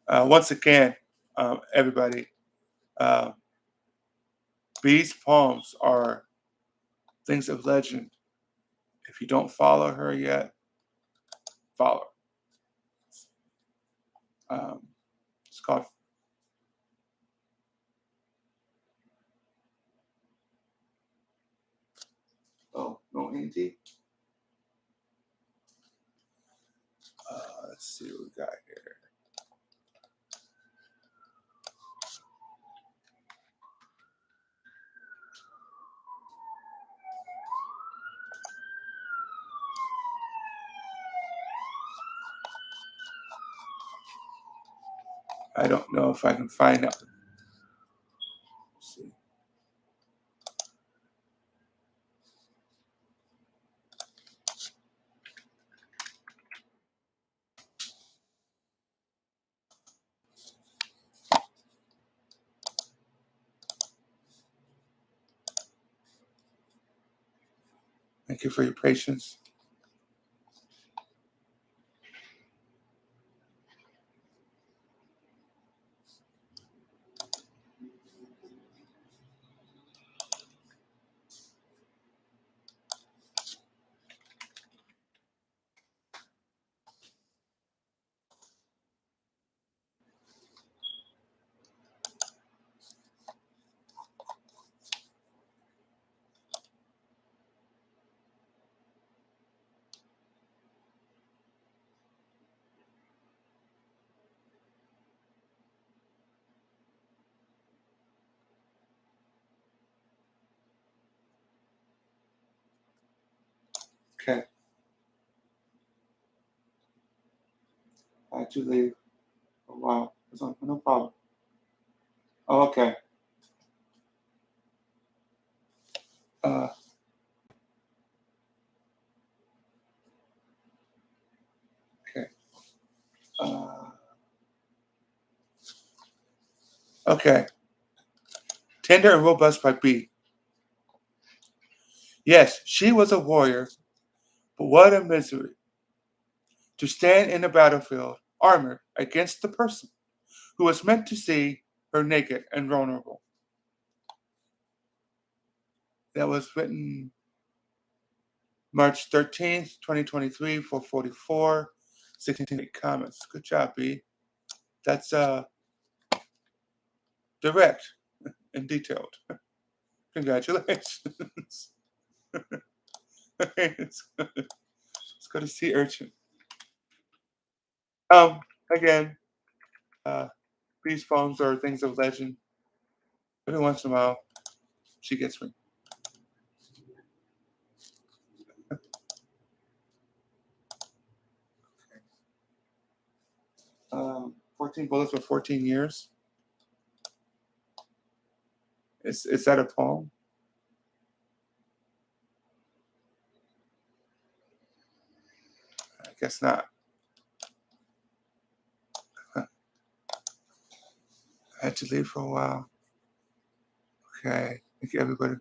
Speaker 1: Once again, everybody, uh, B's poems are things of legend. If you don't follow her yet, follow her. It's called. Oh, no NT. Let's see what we got here. I don't know if I can find out. Let's see. Thank you for your patience. Okay. I had to leave. Oh, wow. No problem. Oh, okay. Uh, okay. Uh, okay. Tender and robust by B. Yes, she was a warrior, but what a misery to stand in the battlefield, armored against the person who was meant to see her naked and vulnerable. That was written March 13th, 2023, 444, 16 comments. Good job, B. That's direct and detailed. Congratulations. let's, let's go to Sea Urchin. Again, uh, these poems are things of legend. Every once in a while, she gets me. 14 bullets for 14 years. Is that a poem? I guess not. I had to leave for a while. Okay. Thank you, everybody.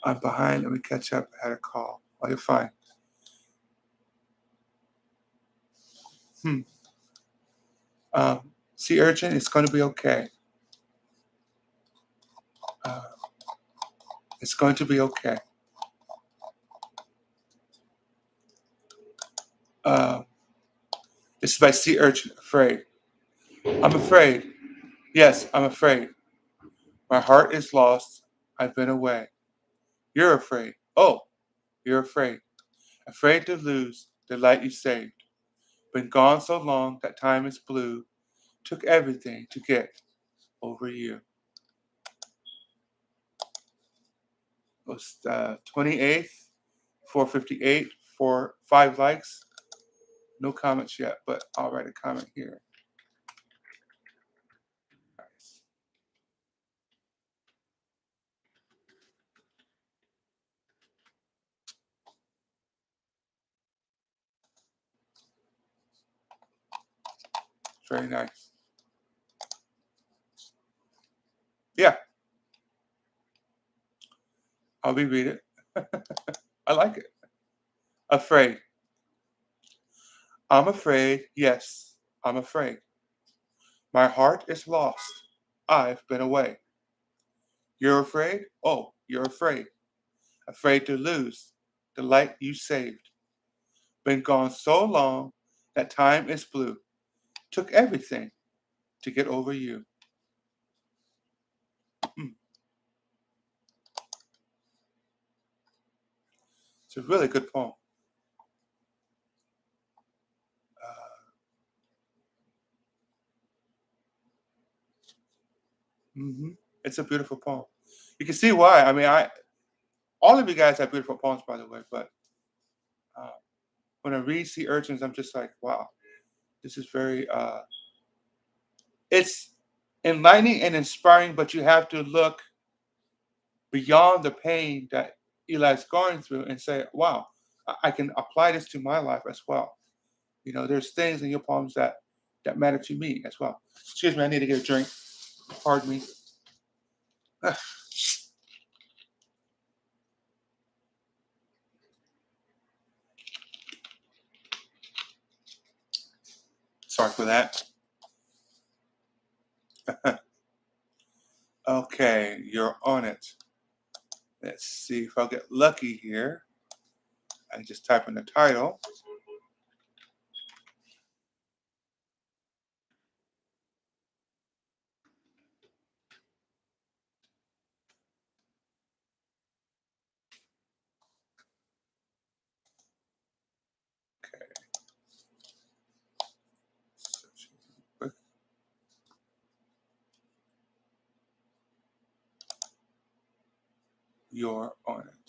Speaker 1: I'm behind. Let me catch up. I had a call. Oh, you're fine. Sea urchin, it's going to be okay. Uh, it's going to be okay. Uh, this is by Sea Urchin, Afraid. I'm afraid. Yes, I'm afraid. My heart is lost. I've been away. You're afraid. Oh, you're afraid. Afraid to lose the light you saved. Been gone so long that time is blue. Took everything to get over you. It was 28th, 458, for 5 likes. No comments yet, but I'll write a comment here. Nice. Very nice. Yeah, I'll reread it. I like it. Afraid. I'm afraid. Yes, I'm afraid. My heart is lost. I've been away. You're afraid? Oh, you're afraid. Afraid to lose the light you saved. Been gone so long that time is blue. Took everything to get over you. Mm, it's a really good poem. It's a beautiful poem. You can see why. I mean, all of you guys have beautiful poems, by the way. But uh, when I read Sea Urchins, I'm just like, wow, this is very. It's enlightening and inspiring, but you have to look beyond the pain that Eli's going through and say, wow, I can apply this to my life as well. You know, there's things in your poems that matter to me as well. Excuse me, I need to get a drink. Pardon me. Sorry for that. Okay, you're on it. Let's see if I'll get lucky here. I can just type in the title. Okay. You're on it.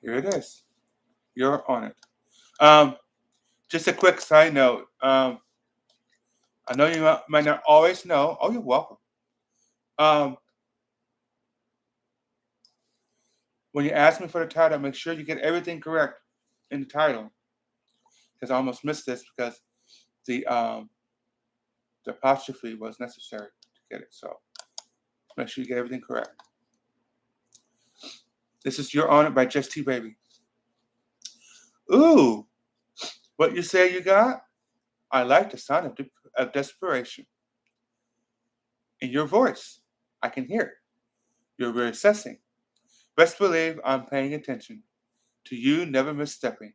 Speaker 1: Here it is. You're on it. Um, just a quick side note. I know you might not always know. Oh, you're welcome. Um, when you ask me for the title, make sure you get everything correct in the title, because I almost missed this because the um, the apostrophe was necessary to get it. So make sure you get everything correct. This is You're On It by Just T Baby. Ooh, what you say you got? I like the sound of desperation in your voice. I can hear it. You're reassessing. Best believe I'm paying attention to you, never misstepping.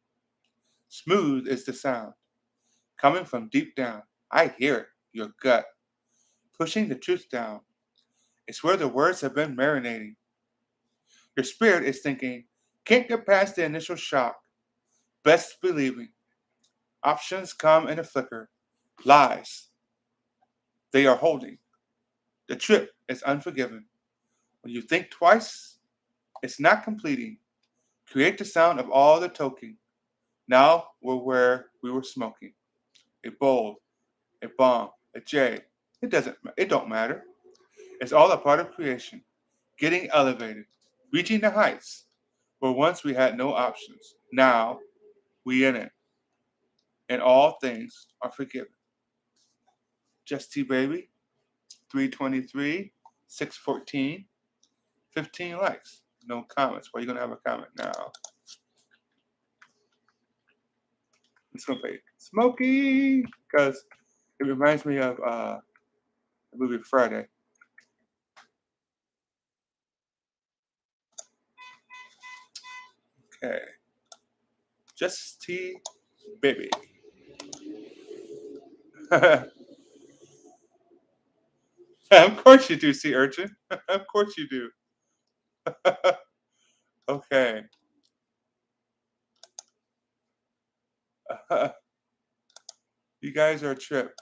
Speaker 1: Smooth is the sound coming from deep down. I hear it, your gut, pushing the truth down. It's where the words have been marinating. Your spirit is thinking, can't get past the initial shock. Best believing. Options come in a flicker. Lies. They are holding. The trip is unforgiving. When you think twice, it's not completing. Create the sound of all the toking. Now we're where we were smoking. a bold, a bomb, a J. It don't matter. It's all a part of creation, getting elevated, reaching the heights where once we had no options. Now we in it, and all things are forgiven. Just T Baby, 323, 614, 15 likes. No comments. Well, you're gonna have a comment now. It's gonna play Smokey because it reminds me of the movie Friday. Okay. Just T Baby. Of course you do, Sea Urchin. Of course you do. Okay. You guys are a trip.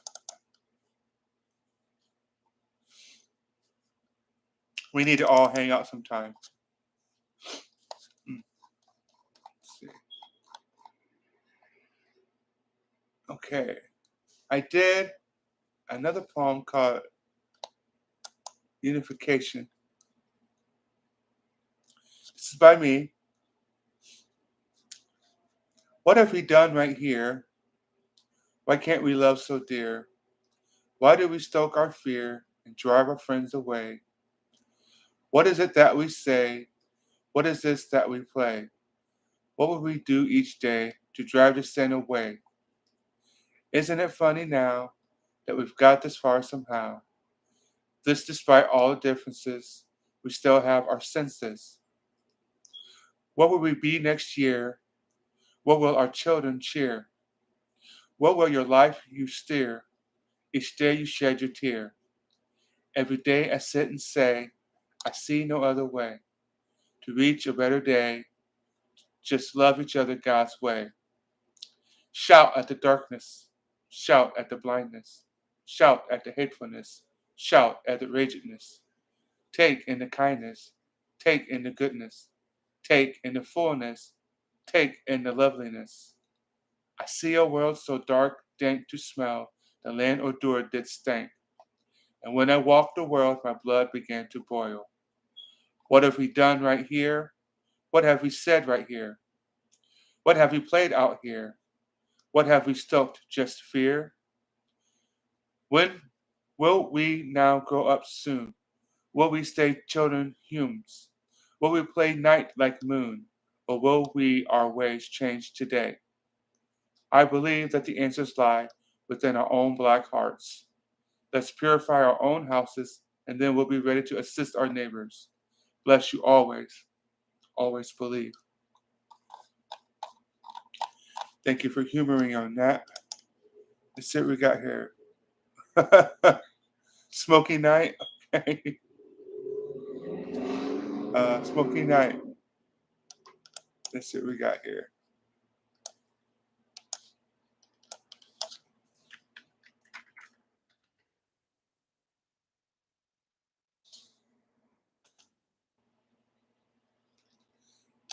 Speaker 1: We need to all hang out sometime. Let's see. Okay. I did another poem called Unification. This is by me. What have we done right here? Why can't we love so dear? Why do we stoke our fear and drive our friends away? What is it that we say? What is this that we play? What would we do each day to drive the sin away? Isn't it funny now that we've got this far somehow? This despite all the differences, we still have our senses. What will we be next year? What will our children cheer? What will your life you steer? Each day you shed your tear. Every day I sit and say, I see no other way to reach a better day. Just love each other God's way. Shout at the darkness. Shout at the blindness. Shout at the hatefulness. Shout at the wretchedness. Take in the kindness. Take in the goodness. Take in the fullness. Take in the loveliness. I see a world so dark, dank to smell, the land odor did stank. And when I walked the world, my blood began to boil. What have we done right here? What have we said right here? What have we played out here? What have we stoked just fear? When will we now grow up soon? Will we stay children humes? Will we play night like moon? Or will we our ways change today? I believe that the answers lie within our own black hearts. Let's purify our own houses, and then we'll be ready to assist our neighbors. Bless you always. Always believe. Thank you for humoring on that. Let's see what we got here. Smoky night. Okay. Smoky night. Let's see what we got here.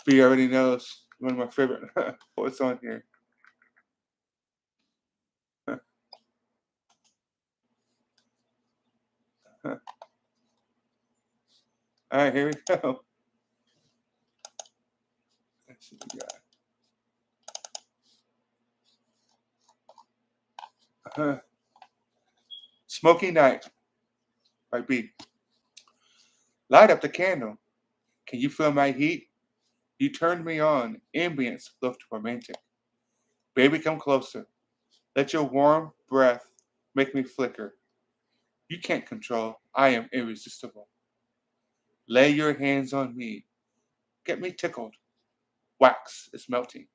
Speaker 1: B already knows one of my favorite poets on here. All right, here we go. Let's see what we got. Smoky night by B. Light up the candle. Can you feel my heat? You turned me on. Ambience looked romantic. Baby, come closer. Let your warm breath make me flicker. You can't control. I am irresistible. Lay your hands on me. Get me tickled. Wax is melting,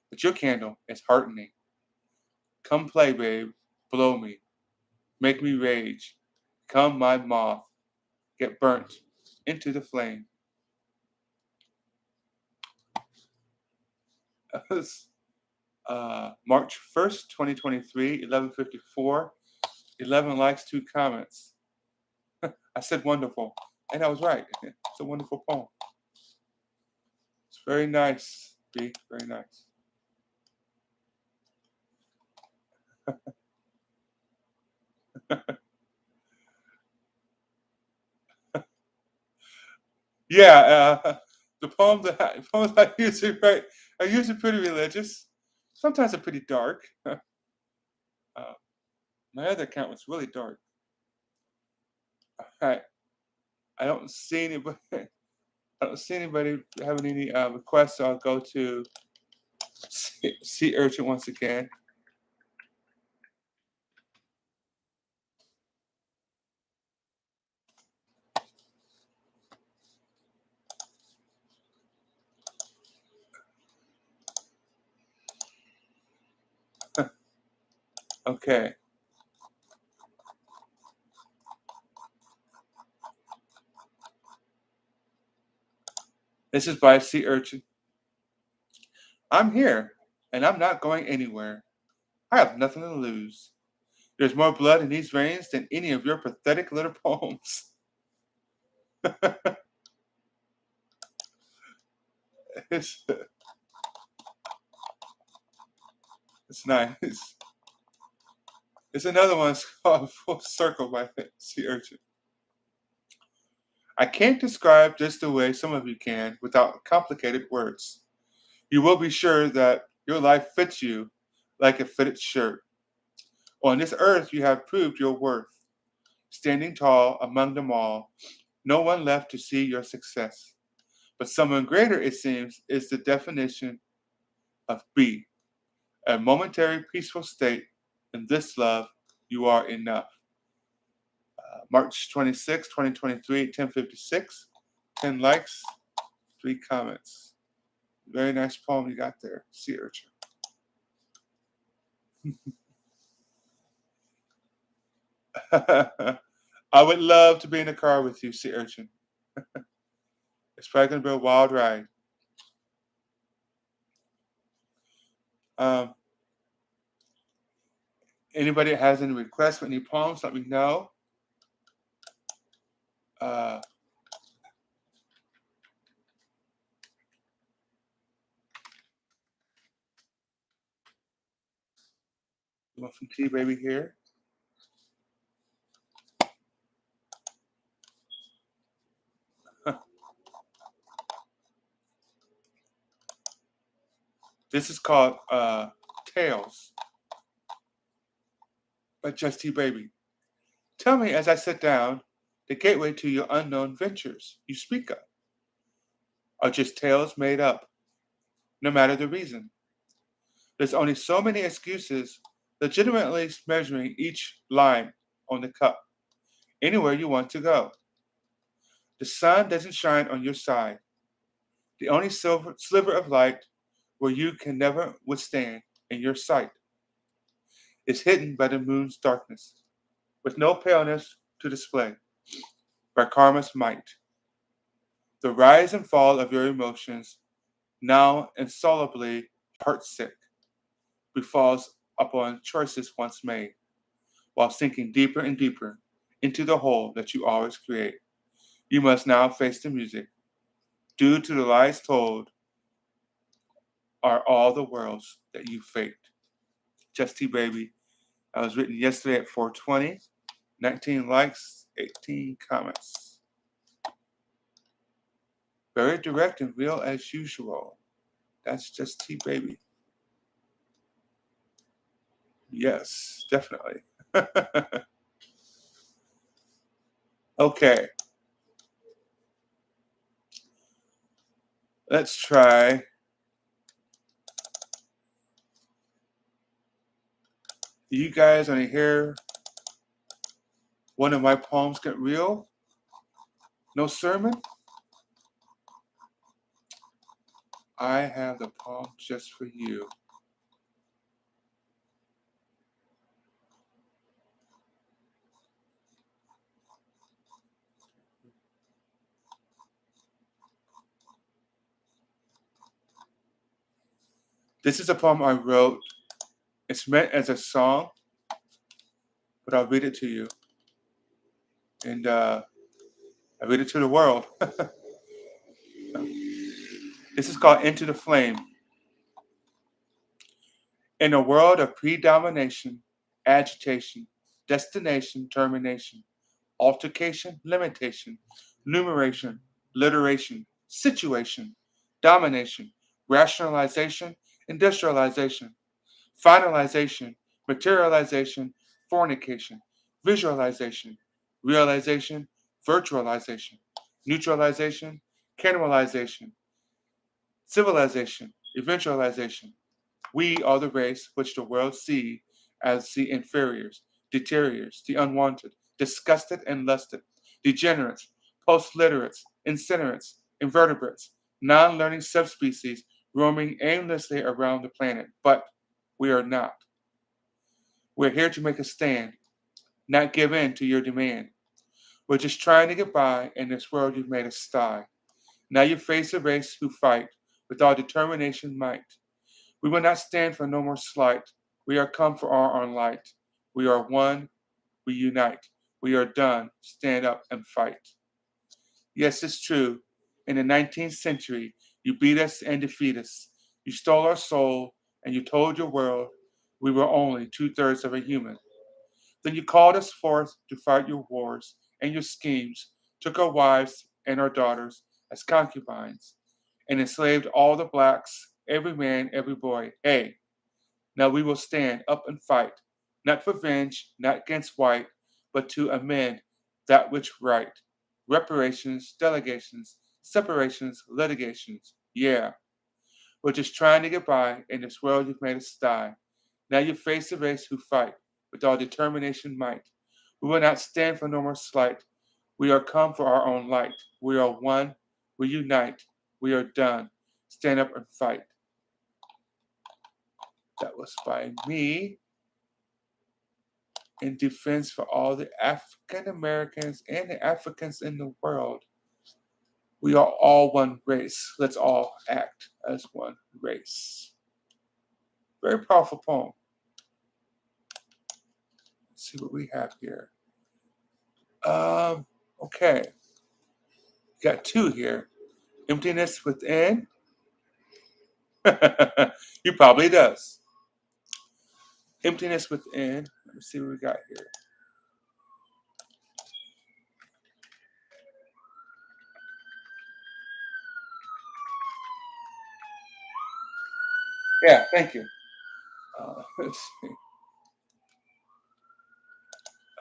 Speaker 1: but your candle is heartening. Come play, babe. Blow me. Make me rage. Come, my moth. Get burnt into the flame. That was March 1st, 2023, 11:54. 11 likes, 2 comments. I said wonderful, and I was right. It's a wonderful poem. It's very nice, B. Very nice. Yeah, the poems I usually write are usually pretty religious. Sometimes they're pretty dark. My other account was really dark. I I don't see anybody. I don't see anybody having any requests, so I'll go to Sea Urchin once again. Okay, this is by Sea Urchin. I'm here, and I'm not going anywhere. I have nothing to lose. There's more blood in these veins than any of your pathetic little poems. it's, it's nice. It's another one called Full Circle by Sea Urchin. I can't describe this the way some of you can without complicated words. You will be sure that your life fits you like a fitted shirt. On this earth, you have proved your worth, standing tall among them all, no one left to see your success. But someone greater, it seems, is the definition of be, a momentary peaceful state. In this love, you are enough. March 26, 2023, 10:56. 10 likes, 3 comments. Very nice poem you got there, Sea Urchin. I would love to be in the car with you, Sea Urchin. It's probably going to be a wild ride. Um, Anybody that has any requests for any poems, let me know. Uh, you want some tea, baby, here? This is called Tales by Just Tea Baby. Tell me as I sit down, the gateway to your unknown ventures you speak of are just tales made up, no matter the reason. There's only so many excuses, legitimately measuring each line on the cup, anywhere you want to go. The sun doesn't shine on your side. The only sliver of light where you can never withstand in your sight is hidden by the moon's darkness, with no paleness to display, by karma's might. The rise and fall of your emotions, now insolubly heartsick, befalls upon choices once made, while sinking deeper and deeper into the hole that you always create. You must now face the music. Due to the lies told are all the worlds that you faked. Just T Baby. I was written yesterday at 4:20. 19 likes, 18 comments. Very direct and real as usual. That's Just T Baby. Yes, definitely. Okay, let's try. You guys want to hear one of my poems get real? No sermon? I have the poem just for you. This is a poem I wrote. It's meant as a song, but I'll read it to you. And I read it to the world. This is called Into the Flame. In a world of predomination, agitation, destination, termination, altercation, limitation, numeration, literation, situation, domination, rationalization, industrialization, finalization, materialization, fornication, visualization, realization, virtualization, neutralization, cannibalization, civilization, eventualization. We are the race which the world see as the inferiors, deteriors, the unwanted, disgusted and lusted, degenerates, post-literates, incinerates, invertebrates, non-learning subspecies roaming aimlessly around the planet. But we are not. We're here to make a stand, not give in to your demand. We're just trying to get by in this world you've made us die. Now you face a race who fight with all determination might. We will not stand for no more slight. We are come for our own light. We are one, we unite. We are done. Stand up and fight. Yes, it's true. In the 19th century, you beat us and defeat us. You stole our soul and you told your world we were only two-thirds of a human. Then you called us forth to fight your wars and your schemes, took our wives and our daughters as concubines, and enslaved all the blacks, every man, every boy. Hey, now we will stand up and fight, not for revenge, not against white, but to amend that which right. Reparations, delegations, separations, litigations. Yeah, we're just trying to get by in this world you've made us die. Now you face the race who fight with all determination might. We will not stand for no more slight. We are come for our own light. We are one. We unite. We are done. Stand up and fight. That was by me in defense for all the African Americans and the Africans in the world. We are all one race. Let's all act as one race. Very powerful poem. Let's see what we have here. Okay. Got two here. Emptiness within. He probably does. Emptiness within. Let me see what we got here. Yeah, thank you. Let's see.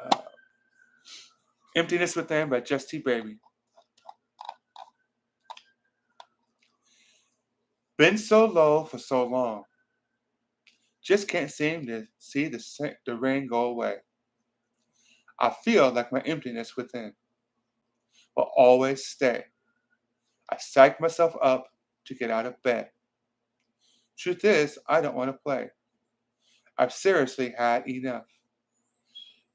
Speaker 1: Uh, Emptiness Within by Just T Baby. Been so low for so long. Just can't seem to see the rain go away. I feel like my emptiness within will always stay. I psych myself up to get out of bed. Truth is, I don't want to play. I've seriously had enough.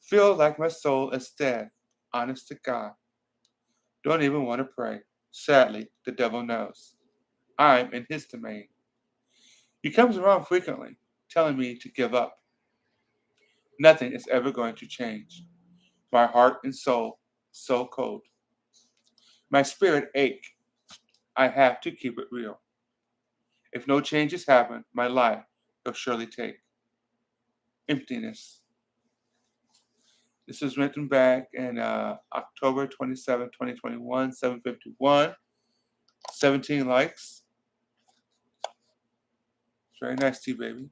Speaker 1: Feel like my soul is dead. Honest to God. Don't even want to pray. Sadly, the devil knows. I'm in his domain. He comes around frequently, telling me to give up. Nothing is ever going to change. My heart and soul, so cold. My spirit ache. I have to keep it real. If no changes happen, my life will surely take. Emptiness. This was written back in October 27, 2021, 7:51. 17 likes. It's very nice to you, baby.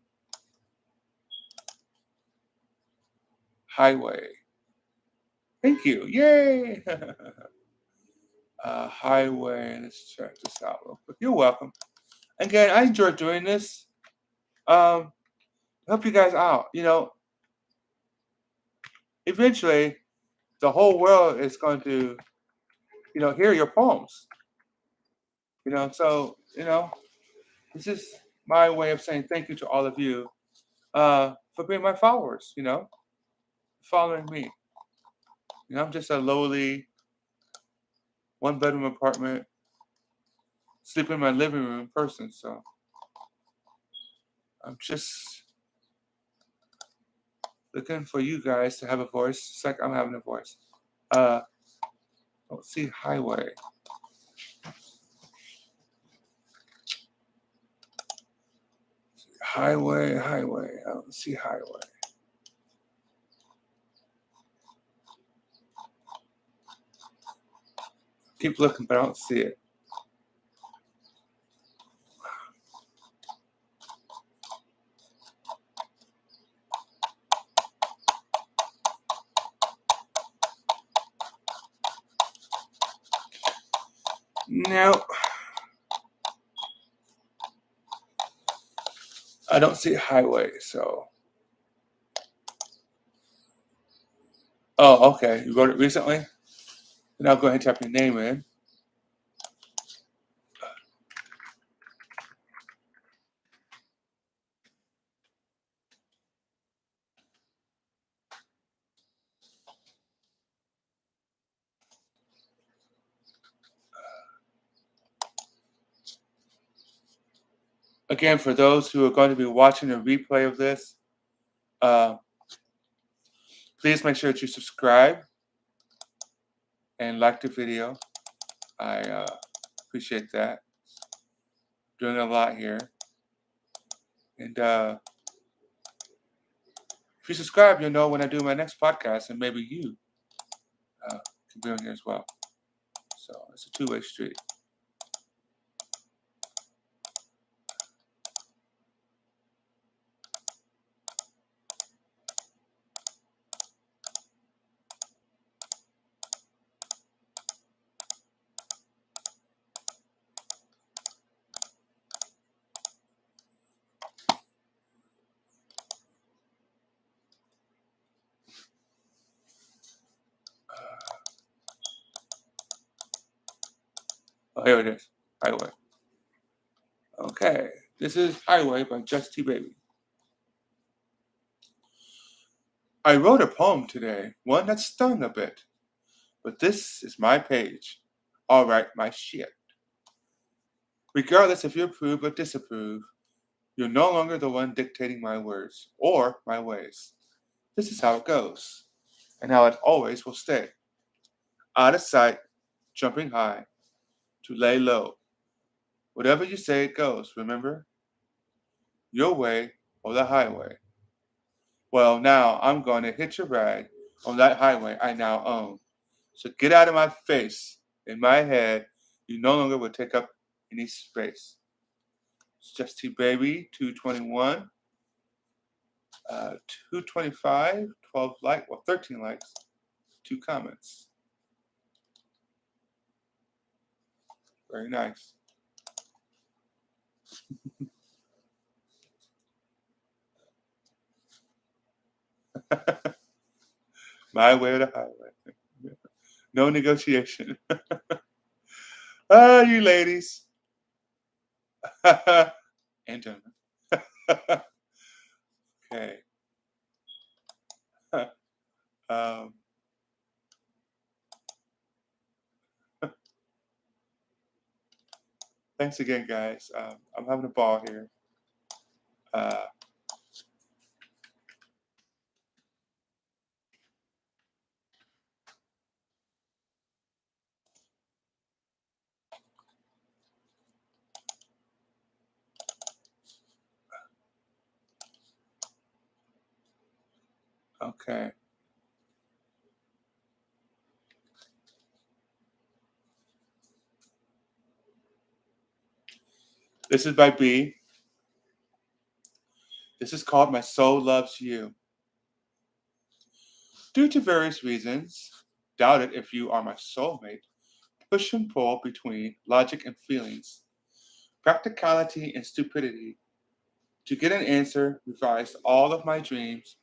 Speaker 1: Highway. Thank you. Yay! Highway. Let's check this out real quick. You're welcome. Again, I enjoy doing this. Help you guys out. Eventually, the whole world is going to, hear your poems. So, this is my way of saying thank you to all of you for being my followers, following me. I'm just a lowly one-bedroom apartment, sleep in my living room person. So I'm just looking for you guys to have a voice. It's like I'm having a voice. Let's see, highway. Highway. I don't see highway. Keep looking, but I don't see it. No, I don't see highway, so. Oh, okay. You wrote it recently? Then I'll go ahead and type your name in. Again, for those who are going to be watching a replay of this, uh, please make sure that you subscribe and like the video. I appreciate that. Doing a lot here. And if you subscribe, you'll know when I do my next podcast, and maybe you can be on here as well. So it's a two-way street. Oh, here it is. Highway. Okay. This is Highway by Just T Baby. I wrote a poem today, one that stung a bit. But this is my page. All right, my shit. Regardless if you approve or disapprove, you're no longer the one dictating my words or my ways. This is how it goes, and how it always will stay. Out of sight, jumping high, to lay low. Whatever you say, it goes, remember? Your way or the highway. Well, now I'm going to hitch a ride on that highway I now own. So get out of my face. In my head, you no longer will take up any space. It's Just T Baby, 221, 225, 12 likes, well, 13 likes, 2 comments. Very nice. My way or the highway. No negotiation. Ah, you ladies. And gentlemen. Okay. um, thanks again, guys. I'm having a ball here. Uh, okay. This is by B. This is called My Soul Loves You. Due to various reasons, doubt it if you are my soulmate, push and pull between logic and feelings, practicality and stupidity. To get an answer, revised all of my dreams,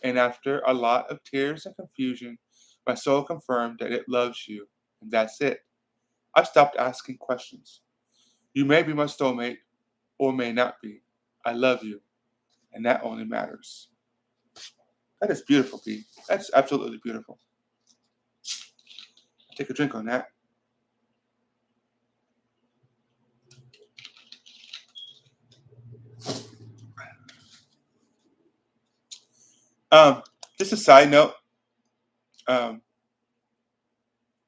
Speaker 1: and after a lot of tears and confusion, my soul confirmed that it loves you, and that's it. I've stopped asking questions. You may be my soulmate, or may not be. I love you, and that only matters. That is beautiful, Pete. That's absolutely beautiful. Take a drink on that. Just a side note. Um,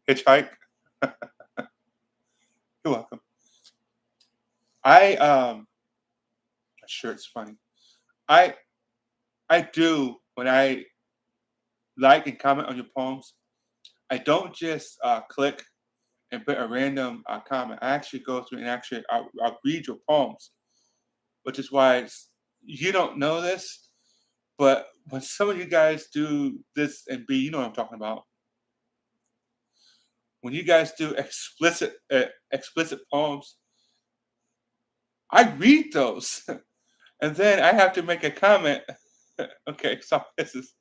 Speaker 1: Hitchhike. You're welcome. I'm sure it's funny. I I do when I like and comment on your poems. I don't just click. and put a random comment. I actually go through and actually I'll read your poems, which is why you don't know this, but when some of you guys do this, and B, you know what I'm talking about. When you guys do explicit poems, I read those, and then I have to make a comment. Okay, so this is,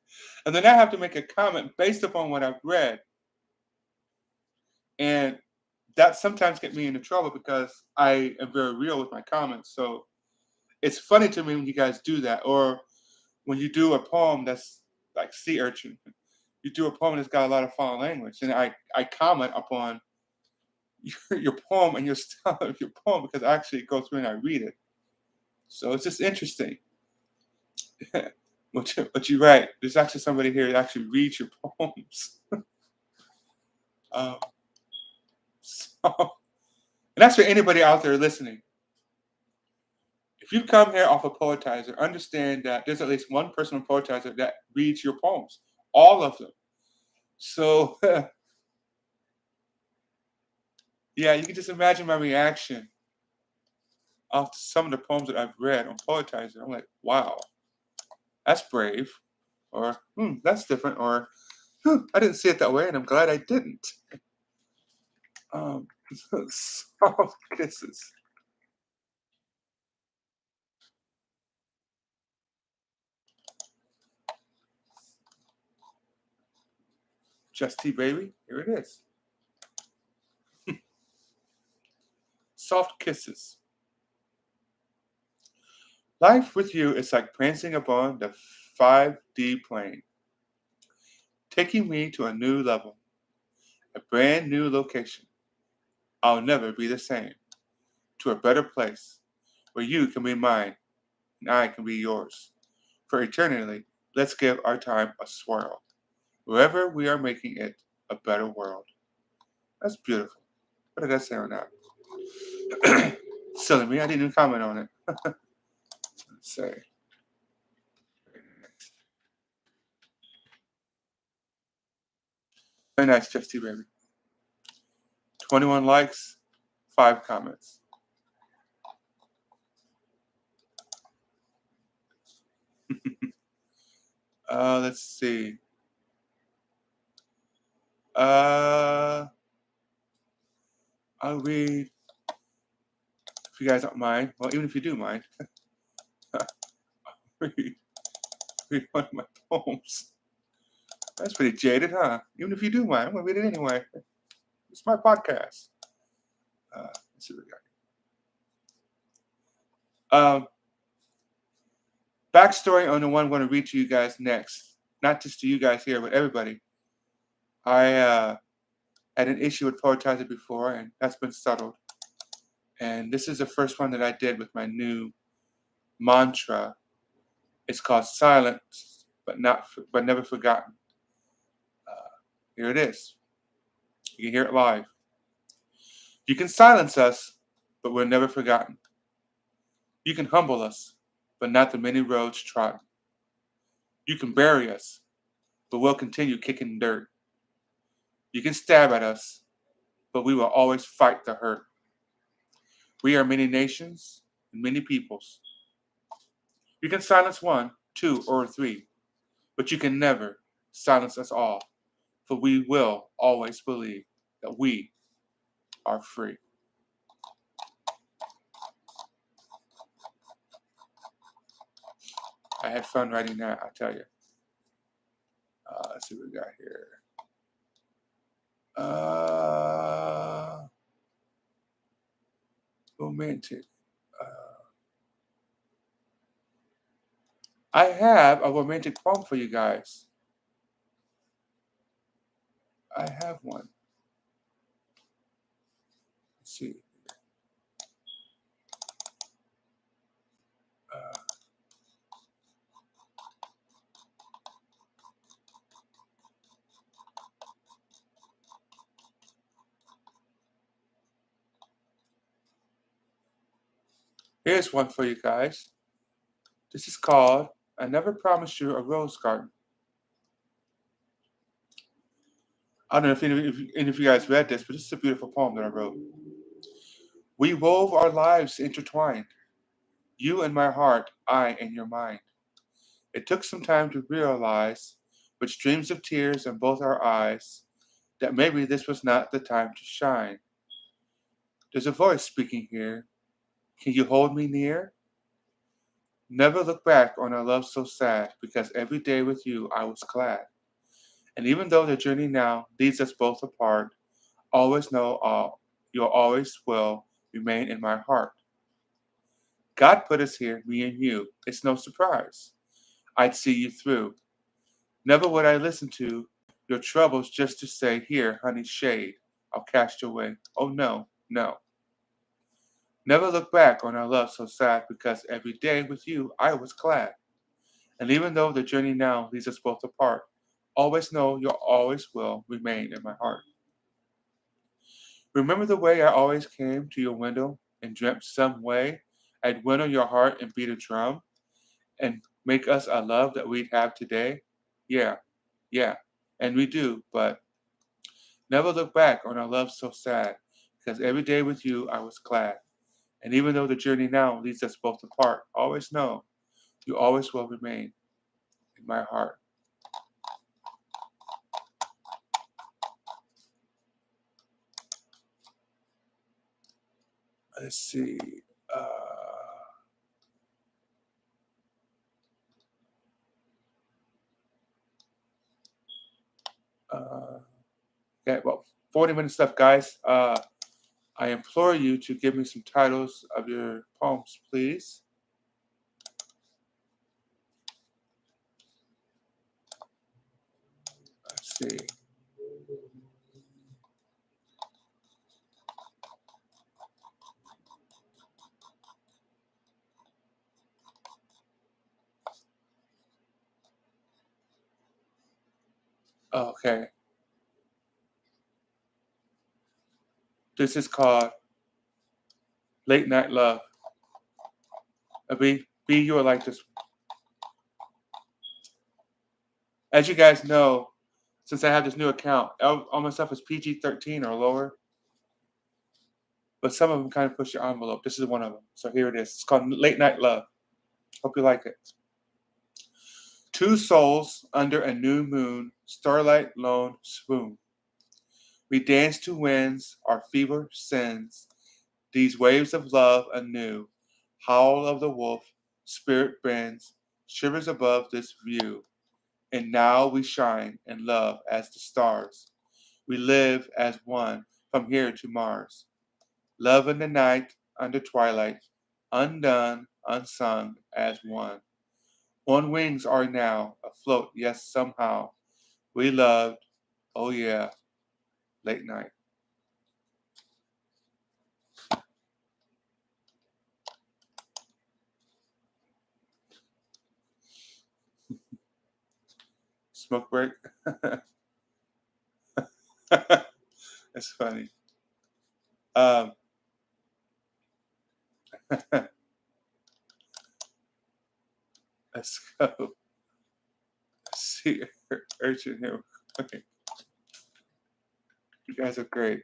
Speaker 1: and then I have to make a comment based upon what I've read, and that sometimes get me into trouble because I am very real with my comments. So it's funny to me when you guys do that, or when you do a poem that's like sea urchin. You do a poem that's got a lot of foul language, and I comment upon your poem and your style of your poem because I actually go through and I read it. So it's just interesting. But you're right. There's actually somebody here that actually reads your poems. Um, so, and that's for anybody out there listening. If you come here off of Poetizer, understand that there's at least one person on Poetizer that reads your poems, all of them. So, yeah, you can just imagine my reaction of some of the poems that I've read on Poetizer. I'm like, wow, that's brave, or that's different, or I didn't see it that way, and I'm glad I didn't. Um, soft kisses. Just Tea Baby. Here it is. Soft kisses. Life with you is like prancing upon the 5D plane, taking me to a new level, a brand new location. I'll never be the same. To a better place where you can be mine and I can be yours. For eternally, let's give our time a swirl, wherever we are making it a better world. That's beautiful. What did I say on that? Silly me, I didn't even comment on it. Let's say. Very nice, Justy Baby. 21 likes, 5 comments. Let's see. Uh, I'll read, if you guys don't mind. Well, even if you do mind, read, read one of my poems. That's pretty jaded, huh? Even if you do mind, I'm going to read it anyway. It's my podcast. Let's see what we got. Backstory on the one I'm going to read to you guys next. Not just to you guys here, but everybody. I had an issue with Poetizer before, and that's been settled. And this is the first one that I did with my new mantra. It's called Silence, but never forgotten. Here it is. You can hear it live. You can silence us, but we're never forgotten. You can humble us, but not the many roads trodden. You can bury us, but we'll continue kicking dirt. You can stab at us, but we will always fight the hurt. We are many nations and many peoples. You can silence one, two, or three, but you can never silence us all, for we will always believe that we are free. I had fun writing that, I tell you. Let's see what we got here. Romantic. I have a romantic poem for you guys. I have one. Let's see. Uh, Here's one for you guys. This is called I Never Promised You a Rose Garden. I don't know if any of you guys read this, but this is a beautiful poem that I wrote. We wove our lives intertwined, you in my heart, I in your mind. It took some time to realize, with streams of tears in both our eyes, that maybe this was not the time to shine. There's a voice speaking here. Can you hold me near? Never look back on our love so sad, because every day with you I was glad. And even though the journey now leads us both apart, always know you'll always will remain in my heart. God put us here, me and you. It's no surprise. I'd see you through. Never would I listen to your troubles just to say, here, honey, shade. I'll cast you away. Oh no, no. Never look back on our love so sad, because every day with you I was glad. And even though the journey now leads us both apart, always know you always will remain in my heart. Remember the way I always came to your window and dreamt some way I'd winnow your heart and beat a drum and make us a love that we'd have today? Yeah, yeah, and we do, but never look back on our love so sad, because every day with you I was glad. And even though the journey now leads us both apart, always know you always will remain in my heart. Let's see. Uh, uh, okay, well, 40 minutes left, guys. I implore you to give me some titles of your poems, please. Let's see. Okay. This is called Late Night Love. B, you will like this. As you guys know, since I have this new account, all my stuff is PG-13 or lower, but some of them kind of push your envelope. This is one of them. So here it is. It's called Late Night Love. Hope you like it. Two souls under a new moon, starlight lone swoon. We dance to winds, our fever sends, these waves of love anew. Howl of the wolf, spirit bends, shivers above this view. And now we shine in love as the stars. We live as one from here to Mars. Love in the night, under twilight, undone, unsung as one. On wings are now, afloat, yes, somehow. We loved, oh yeah, late night. Smoke break. That's funny. Um, let's go. Let's see urchin here. Okay. You guys are great.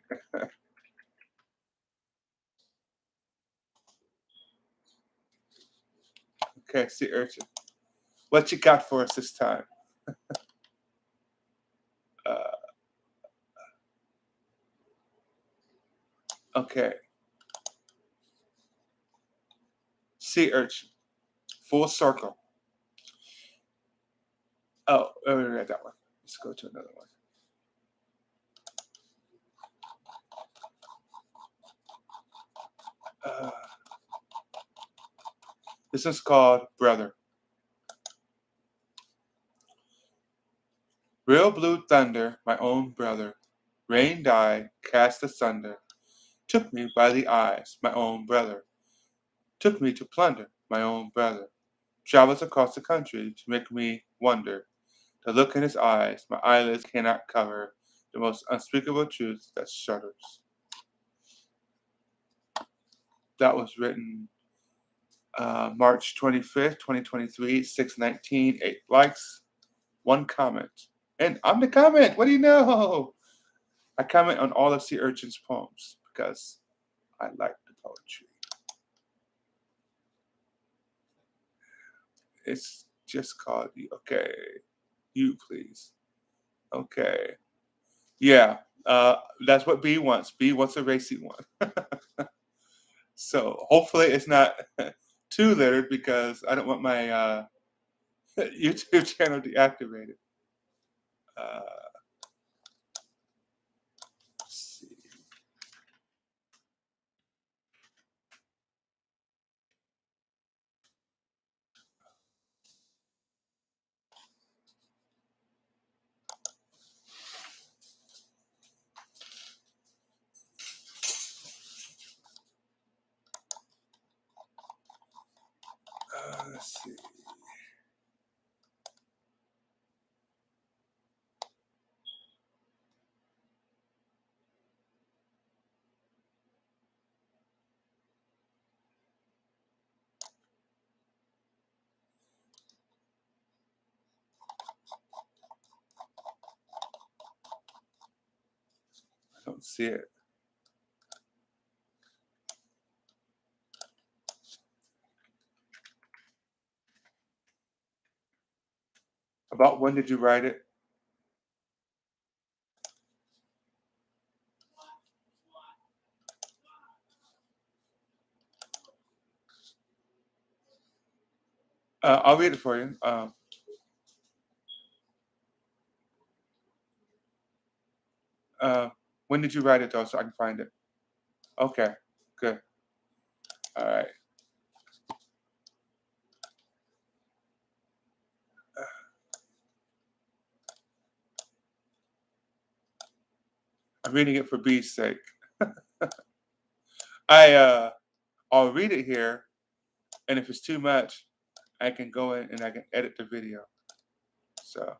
Speaker 1: Okay, see urchin. What you got for us this time? Uh, okay. Sea urchin. Full circle. Oh, I already read that one. Let's go to another one. Uh, this is called Brother. Real blue thunder, my own brother. Rain died, cast asunder. Took me by the eyes, my own brother. Took me to plunder, my own brother. Travels across the country to make me wonder. The look in his eyes, my eyelids cannot cover. The most unspeakable truth that shudders. That was written March 25th, 2023, 6:19, 8 likes, one comment. And I'm the comment. What do you know? I comment on all of Sea Urchin's poems because I like the poetry. It's just called you. Okay. You, please. Okay. Yeah. That's what B wants. B wants a racy one. So hopefully it's not too littered because I don't want my YouTube channel deactivated. Uh, let's see. Let's see. I don't see it. About when did you write it? I'll read it for you. Uh, when did you write it though, so I can find it? Okay, good. All right. I'm reading it for B's sake. I'll read it here, and if it's too much, I can go in and I can edit the video. So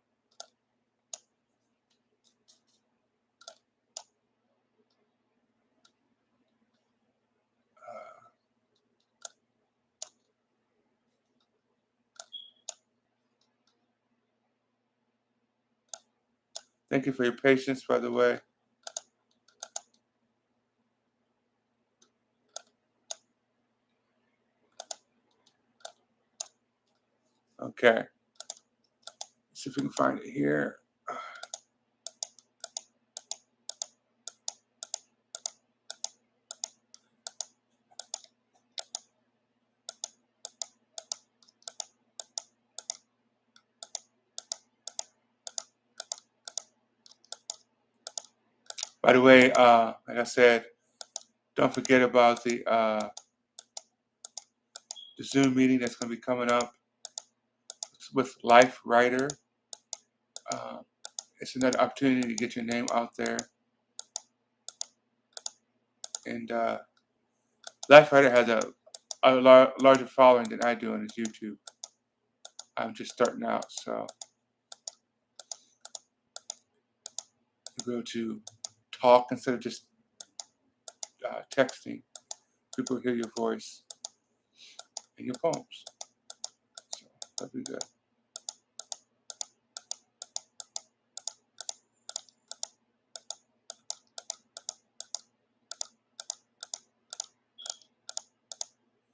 Speaker 1: thank you for your patience, by the way. Okay. Let's see if we can find it here. By the way, like I said, don't forget about the Zoom meeting that's going to be coming up with Life Writer. Uh, it's another opportunity to get your name out there. And Life Writer has a larger following than I do on his YouTube. I'm just starting out, so you're able to talk instead of just texting. People hear your voice and your poems. So that'd be good.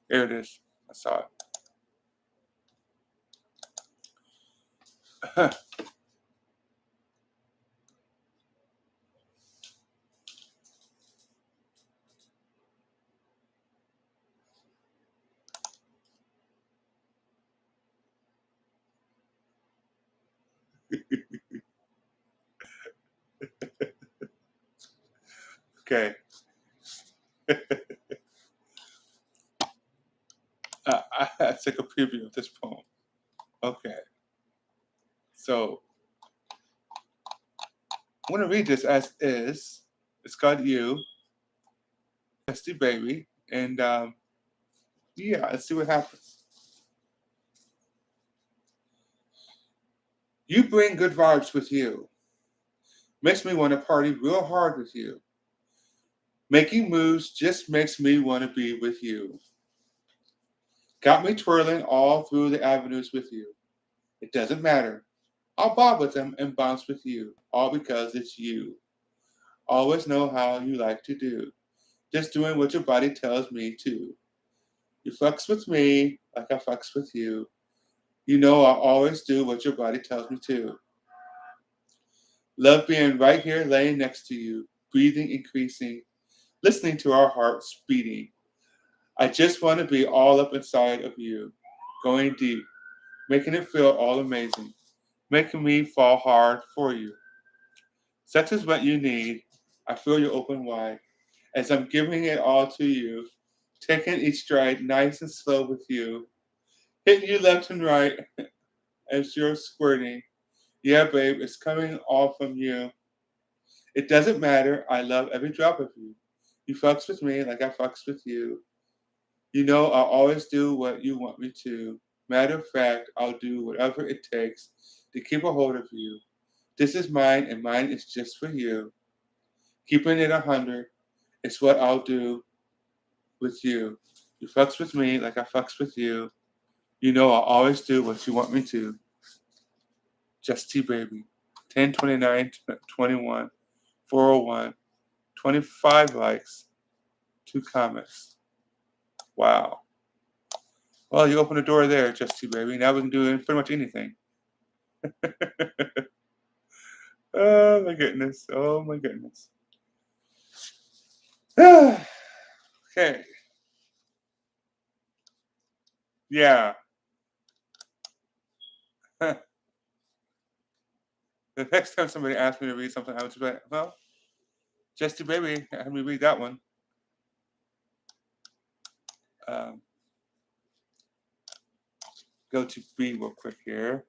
Speaker 1: Here it is. I saw it. Okay. I took a preview of this poem. Okay. So I'm going to read this as is. It's called You, Testy Baby. And yeah, let's see what happens. You bring good vibes with you. Makes me want to party real hard with you. Making moves just makes me want to be with you. Got me twirling all through the avenues with you. It doesn't matter. I'll bob with them and bounce with you, all because it's you. Always know how you like to do. Just doing what your body tells me to. You fucks with me like I fucks with you. You know I always do what your body tells me to. Love being right here laying next to you, breathing increasing, listening to our hearts beating. I just want to be all up inside of you, going deep, making it feel all amazing, making me fall hard for you. Sex is what you need. I feel you open wide as I'm giving it all to you, taking each stride nice and slow with you, hitting you left and right as you're squirting. Yeah, babe, it's coming all from you. It doesn't matter. I love every drop of you. You fucks with me like I fucks with you. You know I'll always do what you want me to. Matter of fact, I'll do whatever it takes to keep a hold of you. This is mine and mine is just for you. Keeping it 100 is what I'll do with you. You fucks with me like I fucks with you. You know I'll always do what you want me to. Just T baby. 10, 29, 21, 401, 25 likes, 2 comments. Wow. Well, you open the door there, Just T baby. Now we can do pretty much anything. Oh my goodness. Oh my goodness. Okay. Yeah. The next time somebody asks me to read something, I would just be like, well, Just T baby, have me read that one. Um, go to B real quick here.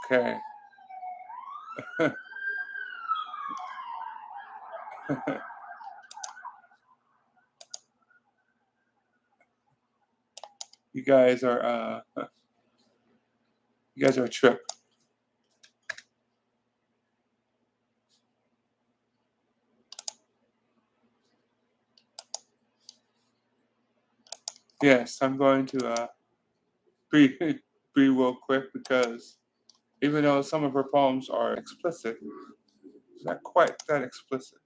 Speaker 1: Okay. You guys are you guys are a trip. Yes, I'm going to be be real quick because even though some of her poems are explicit, it's not quite that explicit.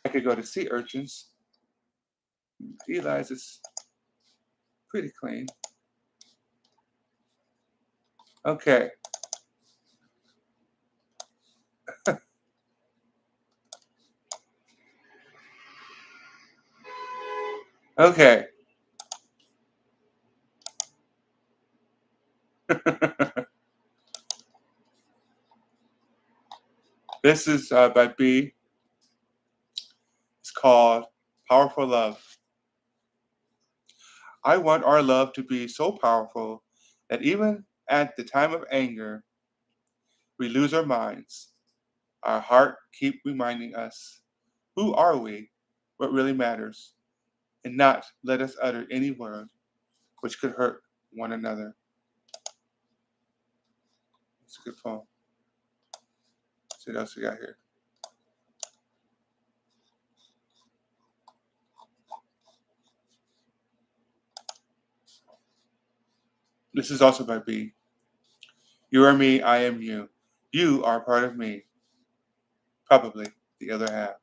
Speaker 1: I could go to sea urchins. Eli's is pretty clean. Okay. Okay. This is by B. It's called Powerful Love. I want our love to be so powerful that even at the time of anger, we lose our minds. Our heart keep reminding us, who are we, what really matters, and not let us utter any word which could hurt one another. It's a good poem. Let's see what else we got here. This is also by B. You are me, I am you. You are part of me. Probably. the other half.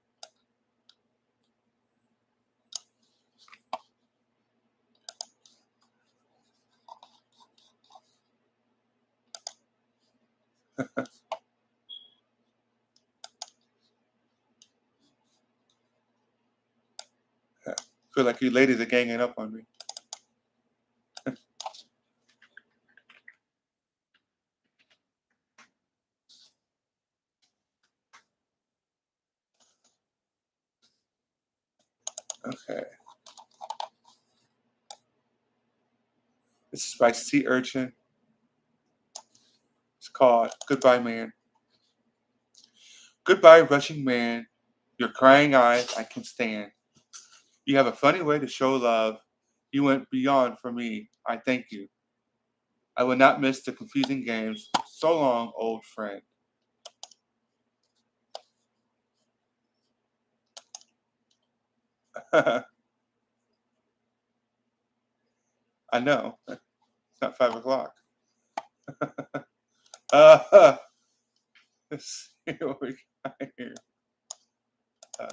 Speaker 1: I feel like you ladies are ganging up on me. Okay. This is by Sea Urchin. It's called Goodbye Man. Goodbye, rushing man. Your crying eyes I can stand. You have a funny way to show love. You went beyond for me. I thank you. I will not miss the confusing games. So long, old friend. I know. It's not 5 o'clock. Uh, let's see what we got here. Uh,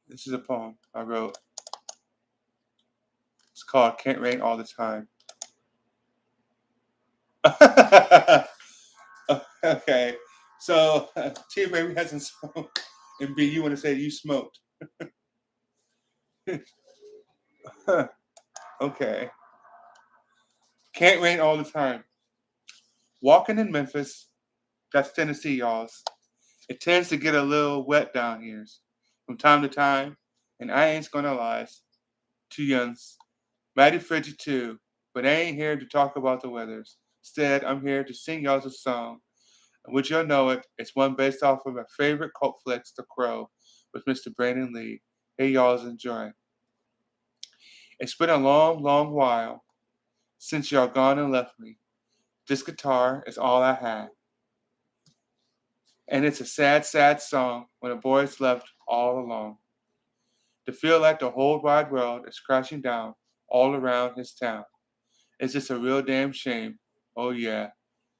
Speaker 1: this is a poem I wrote. It's called Can't Rain All the Time. Okay. So, T Baby hasn't smoked. And B, you want to say you smoked. Okay. Can't rain all the time. Walking in Memphis, that's Tennessee, y'all. It tends to get a little wet down here from time to time, and I ain't gonna lie, too young's mighty frigid too. But I ain't here to talk about the weathers. Instead, I'm here to sing y'all a song. And would y'all know it? It's one based off of my favorite cult flicks, The Crow, with Mr. Brandon Lee. Hey, y'all's enjoy. It's been a long, long while since y'all gone and left me. This guitar is all I had. And it's a sad, sad song when a boy's left all alone. To feel like the whole wide world is crashing down all around his town. It's just a real damn shame. Oh yeah,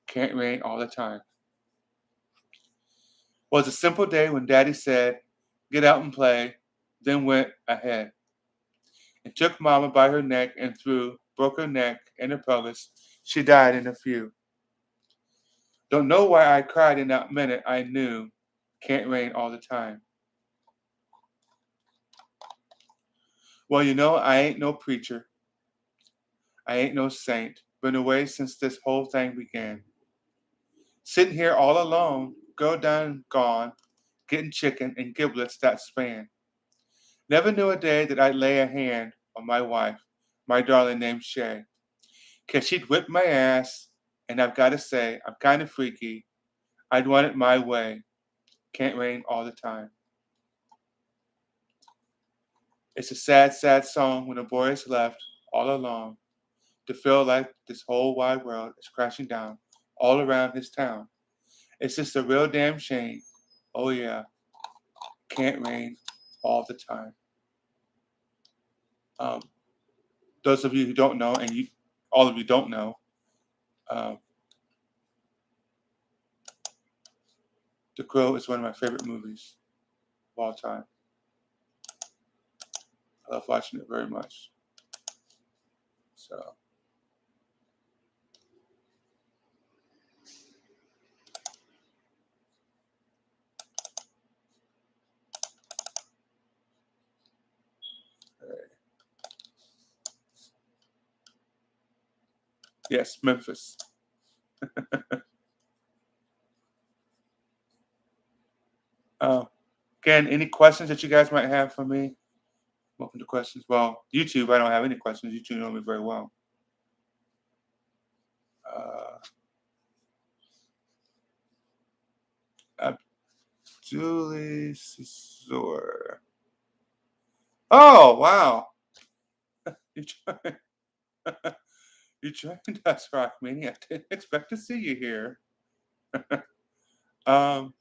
Speaker 1: can't rain all the time. Was a simple day when Daddy said, "Get out and play," then went ahead and took Mama by her neck and through, broke her neck and her pelvis. She died in a few. Don't know why I cried in that minute. I knew, can't rain all the time. Well, you know, I ain't no preacher. I ain't no saint. Been away since this whole thing began. Sitting here all alone, girl done gone, getting chicken and giblets that span. Never knew a day that I'd lay a hand on my wife, my darling named Shay. 'Cause she'd whip my ass, and I've got to say, I'm kind of freaky. I'd want it my way. Can't rain all the time. It's a sad, sad song when a boy is left all alone to feel like this whole wide world is crashing down all around his town. It's just a real damn shame. Oh yeah, can't rain all the time. Um, those of you who don't know, and you, all of you don't know, um, The Crow is one of my favorite movies of all time. I love watching it very much. So, yes, Memphis. Uh, Again, any questions that you guys might have for me? Welcome to questions. Well, YouTube, I don't have any questions. You two know me very well. Uh, Julie Cesar. Oh, wow. You joined, you joined us, Rockmania. I didn't expect to see you here. um,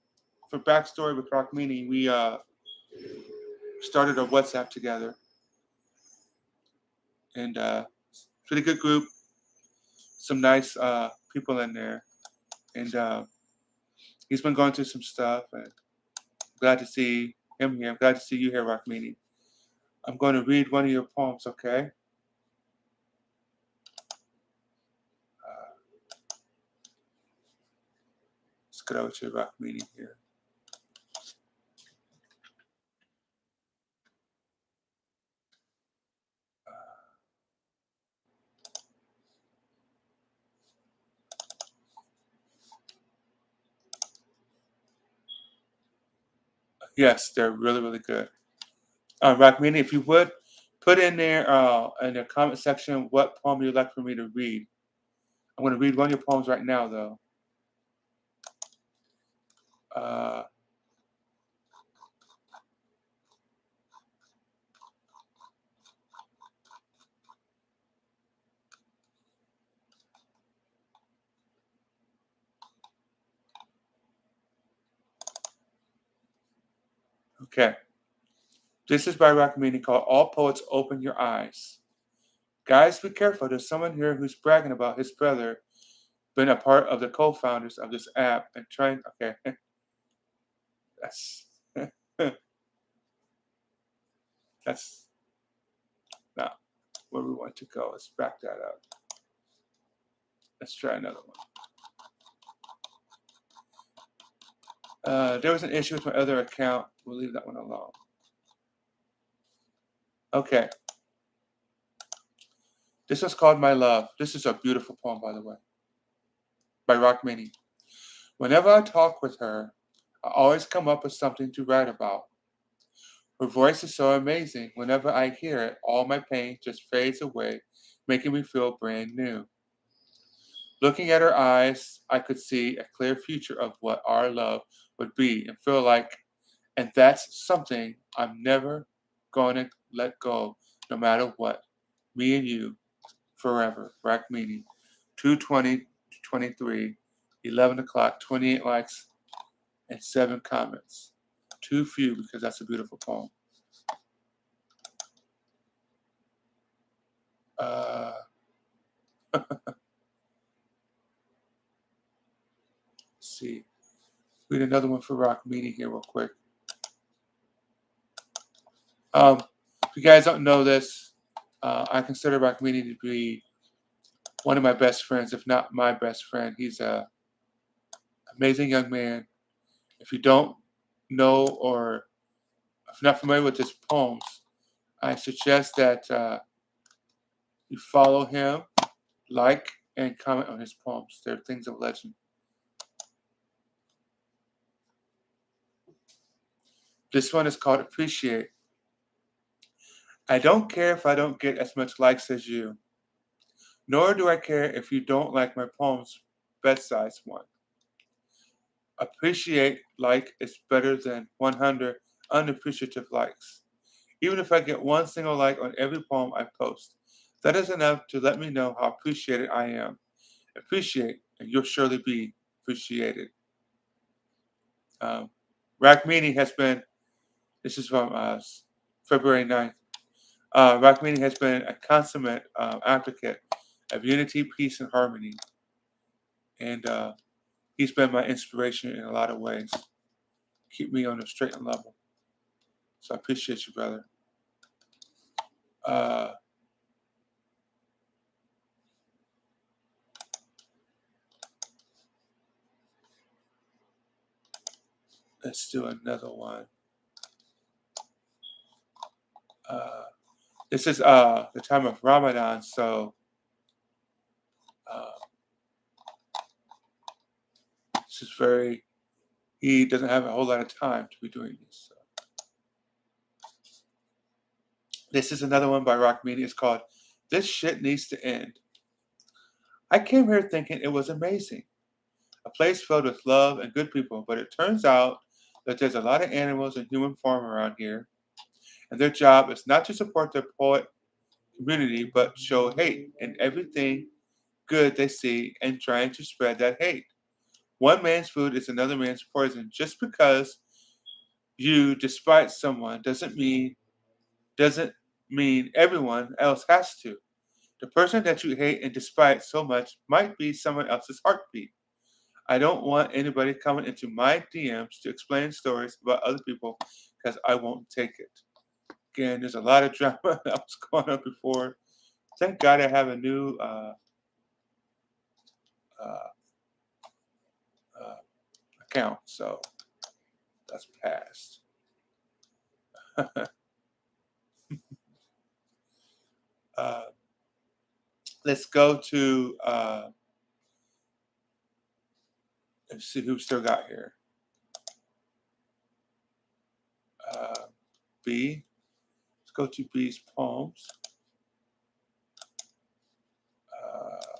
Speaker 1: for backstory with Rockmini, we started a WhatsApp together, and pretty good group. Some nice people in there, and he's been going through some stuff. And glad to see him here. I'm glad to see you here, Rockmini. I'm going to read one of your poems, okay? Uh, let's get over to Rockmini here. Yes, they're really, really good. Rockmini, if you would put in the comment section what poem you'd like for me to read. I'm going to read one of your poems right now, though. Uh, okay. This is by Rockmini called All Poets Open Your Eyes. Guys, be careful. There's someone here who's bragging about his brother being a part of the co-founders of this app and trying. Okay, that's that's not where we want to go. Let's back that up. Let's try another one. There was an issue with my other account. We'll leave that one alone. Okay. This was called My Love. This is a beautiful poem, by the way, by Rockmini. Whenever I talk with her, I always come up with something to write about. Her voice is so amazing. Whenever I hear it, all my pain just fades away, making me feel brand new. Looking at her eyes, I could see a clear future of what our love would be and feel like, and that's something I'm never going to let go, no matter what. Me and you, forever. Rack meeting. 220 23, 11 o'clock, 28 likes, and 7 comments. Too few because that's a beautiful poem. Uh, let's see. Read another one for Rock Meeting here, real quick. If you guys don't know this, I consider Rock Meeting to be one of my best friends, if not my best friend. He's a amazing young man. If you don't know or if you're not familiar with his poems, I suggest that you follow him, like, and comment on his poems. They're things of legend. This one is called Appreciate. I don't care if I don't get as much likes as you, nor do I care if you don't like my poems besides one. Appreciate like is better than 100 unappreciative likes. Even if I get one single like on every poem I post, that is enough to let me know how appreciated I am. Appreciate, and you'll surely be appreciated. Um, Rackmini has been, this is from February 9th. Rackmini has been a consummate advocate of unity, peace, and harmony. And he's been my inspiration in a lot of ways. Keep me on a straight and level. So I appreciate you, brother. Uh, let's do another one. This is the time of Ramadan, so uh, this is very. He doesn't have a whole lot of time to be doing this. So. This is another one by Rock Media. It's called "This Shit Needs to End." I came here thinking it was amazing, a place filled with love and good people, but it turns out that there's a lot of animals in human form around here, and their job is not to support their poet community, but show hate in everything good they see and trying to spread that hate. One man's food is another man's poison. Just because you despise someone doesn't mean everyone else has to. The person that you hate and despise so much might be someone else's heartbeat. I don't want anybody coming into my DMs to explain stories about other people because I won't take it. Again, there's a lot of drama that was going on before. Thank God I have a new uh, uh, account, so that's passed. uh, let's go to let's see who still got here. Uh, B. Let's go to B's poems. Uh,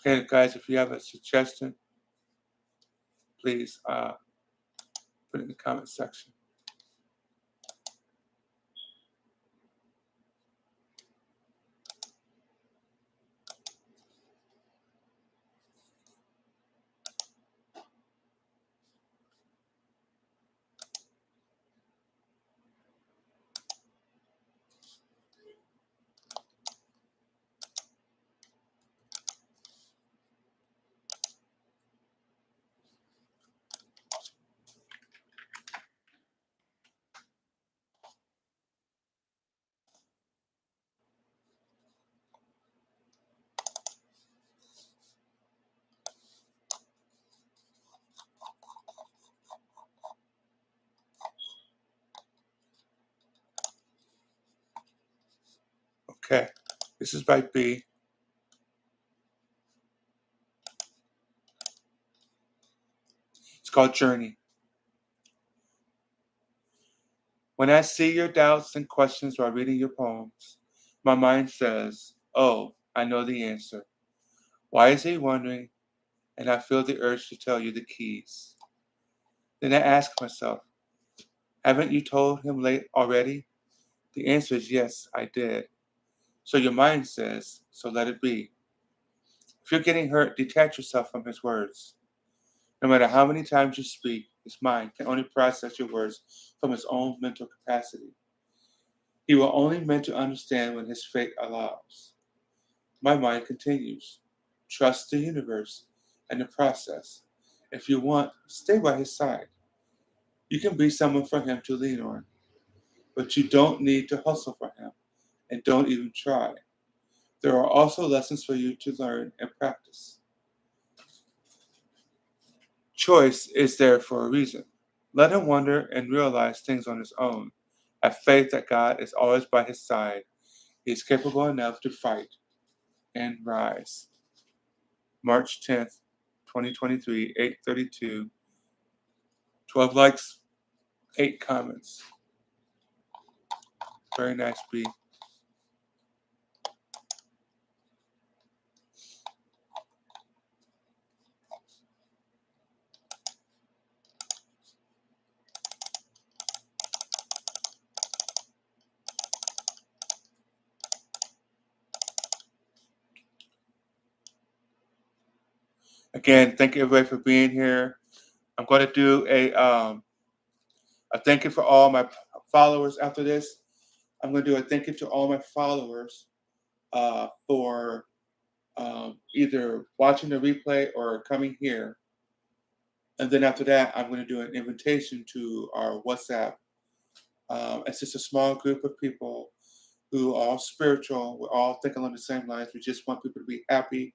Speaker 1: okay, guys, if you have a suggestion, please put it in the comment section. Okay, this is by B. It's called Journey. When I see your doubts and questions while reading your poems, my mind says, "Oh, I know the answer. Why is he wondering?" And I feel the urge to tell you the keys. Then I ask myself, haven't you told him late already? The answer is yes, I did. So your mind says, so let it be. If you're getting hurt, detach yourself from his words. No matter how many times you speak, his mind can only process your words from his own mental capacity. He will only meant to understand when his fate allows. My mind continues. Trust the universe and the process. If you want, stay by his side. You can be someone for him to lean on, but you don't need to hustle for him and don't even try. There are also lessons for you to learn and practice. Choice is there for a reason. Let him wonder and realize things on his own. Have faith that God is always by his side. He is capable enough to fight and rise. March 10th, 2023, 8:32. 12 likes, 8 comments. Very nice, B. Again, thank you everybody for being here. I'm going to do A thank you for all my followers. After this, I'm going to do a thank you to all my followers for either watching the replay or coming here. And then after that, I'm going to do an invitation to our WhatsApp. It's just a small group of people who are all spiritual. We're all thinking along the same lines. We just want people to be happy,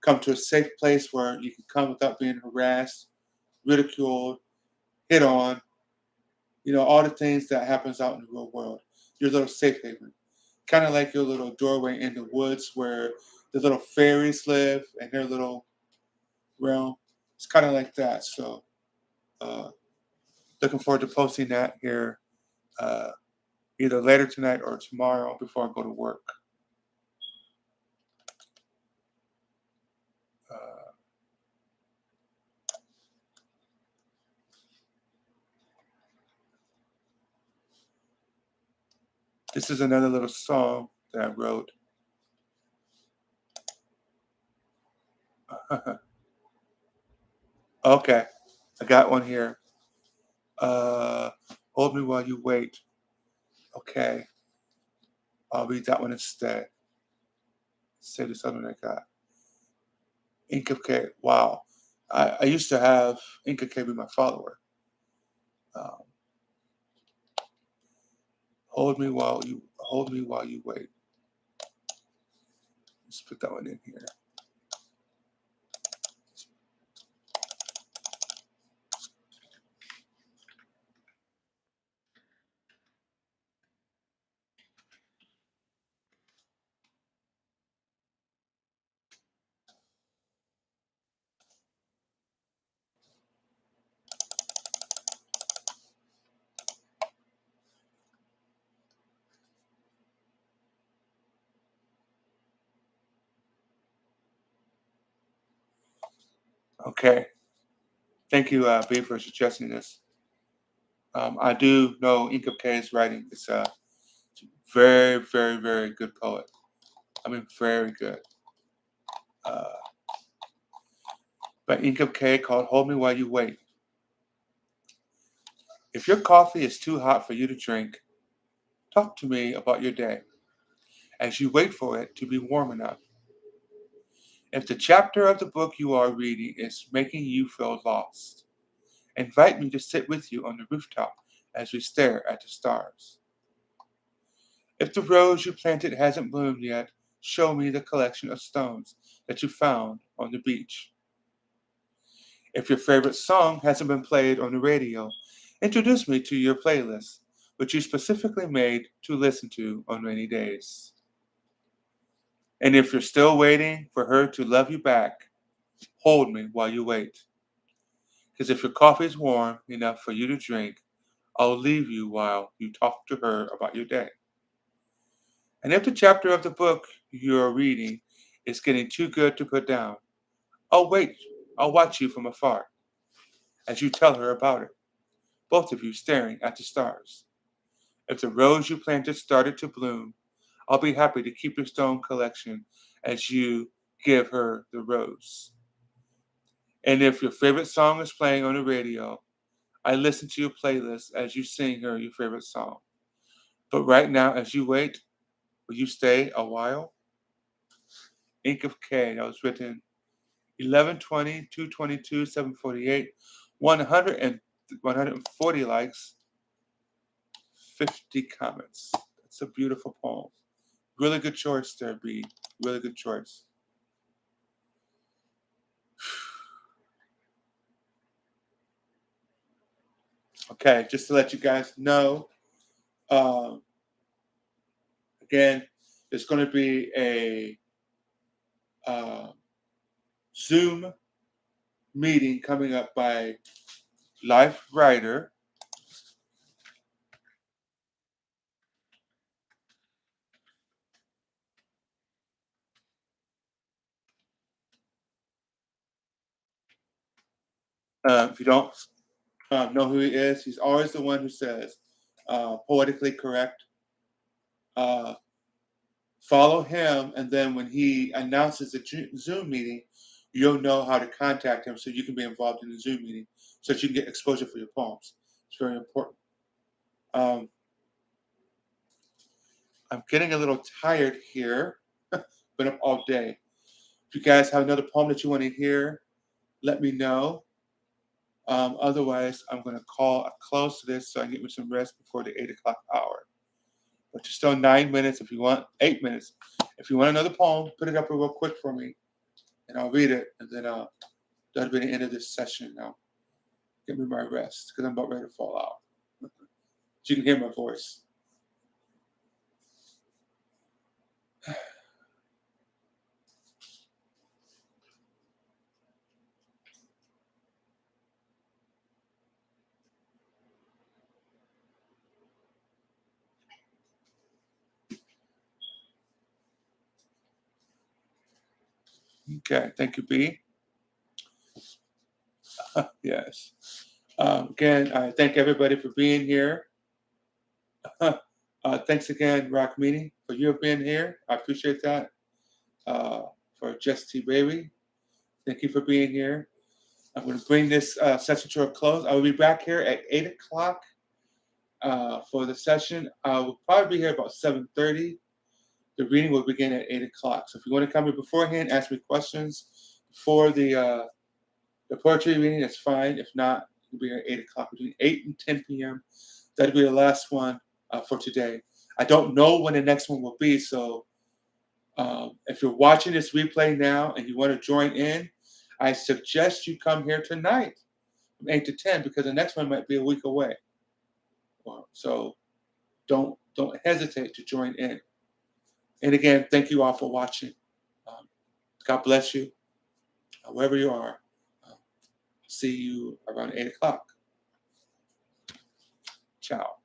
Speaker 1: come to a safe place where you can come without being harassed, ridiculed, hit on, all the things that happens out in the real world. Your little safe haven. Kind of like your little doorway in the woods where the little fairies live and their little realm. It's kind of like that. So looking forward to posting that here either later tonight or tomorrow before I go to work. This is another little song that I wrote. Okay, I got one here. Hold Me While You Wait. Okay, I'll read that one instead. Say this other one I got. Inca K. Wow, I used to have Inca K be my follower. Hold me while you wait. Let's put that one in here. Okay. Thank you, B, for suggesting this. I do know Inca K's writing. It's a very, very, very good poet. I mean, very good. By Inca K called Hold Me While You Wait. If your coffee is too hot for you to drink, talk to me about your day as you wait for it to be warm enough. If the chapter of the book you are reading is making you feel lost, invite me to sit with you on the rooftop as we stare at the stars. If the rose you planted hasn't bloomed yet, show me the collection of stones that you found on the beach. If your favorite song hasn't been played on the radio, introduce me to your playlist, which you specifically made to listen to on rainy days. And if you're still waiting for her to love you back, hold me while you wait. Because if your coffee's warm enough for you to drink, I'll leave you while you talk to her about your day. And if the chapter of the book you're reading is getting too good to put down, I'll wait. I'll watch you from afar as you tell her about it, both of you staring at the stars. If the rose you planted started to bloom, I'll be happy to keep your stone collection as you give her the rose. And if your favorite song is playing on the radio, I listen to your playlist as you sing her your favorite song. But right now, as you wait, will you stay a while? Ink of K, that was written 11/20, 2/22, 7/48, 140 likes, 50 comments. That's a beautiful poem. Really good choice there, B. Really good choice. Okay, just to let you guys know, um, again, there's going to be a Zoom meeting coming up by Life Writer. If you don't know who he is, he's always the one who says poetically correct. Follow him, and then when he announces the Zoom meeting, you'll know how to contact him so you can be involved in the Zoom meeting so that you can get exposure for your poems. It's very important. Um, I'm getting a little tired here. Been up all day. If you guys have another poem that you want to hear, let me know. Otherwise, I'm going to call a close to this so I can get me some rest before the 8 o'clock hour. But you're still 9 minutes if you want, 8 minutes. If you want another poem, put it up real quick for me, and I'll read it, and then that'll be the end of this session. Now, give me my rest because I'm about ready to fall out. You can hear my voice. Okay, thank you, B. Yes. Again, I thank everybody for being here. Thanks again, Rockmini, for you being here. I appreciate that. For Just T Baby, thank you for being here. I'm going to bring this session to a close. I will be back here at 8 o'clock for the session. I will probably be here about 7:30. The reading will begin at 8 o'clock. So if you want to come here beforehand, ask me questions before the poetry reading, that's fine. If not, it'll be at 8 o'clock between 8 and 10 p.m. That'll be the last one for today. I don't know when the next one will be, so if you're watching this replay now and you want to join in, I suggest you come here tonight from 8 to 10 because the next one might be a week away. So don't hesitate to join in. And again, thank you all for watching. God bless you, wherever you are. See you around 8 o'clock. Ciao.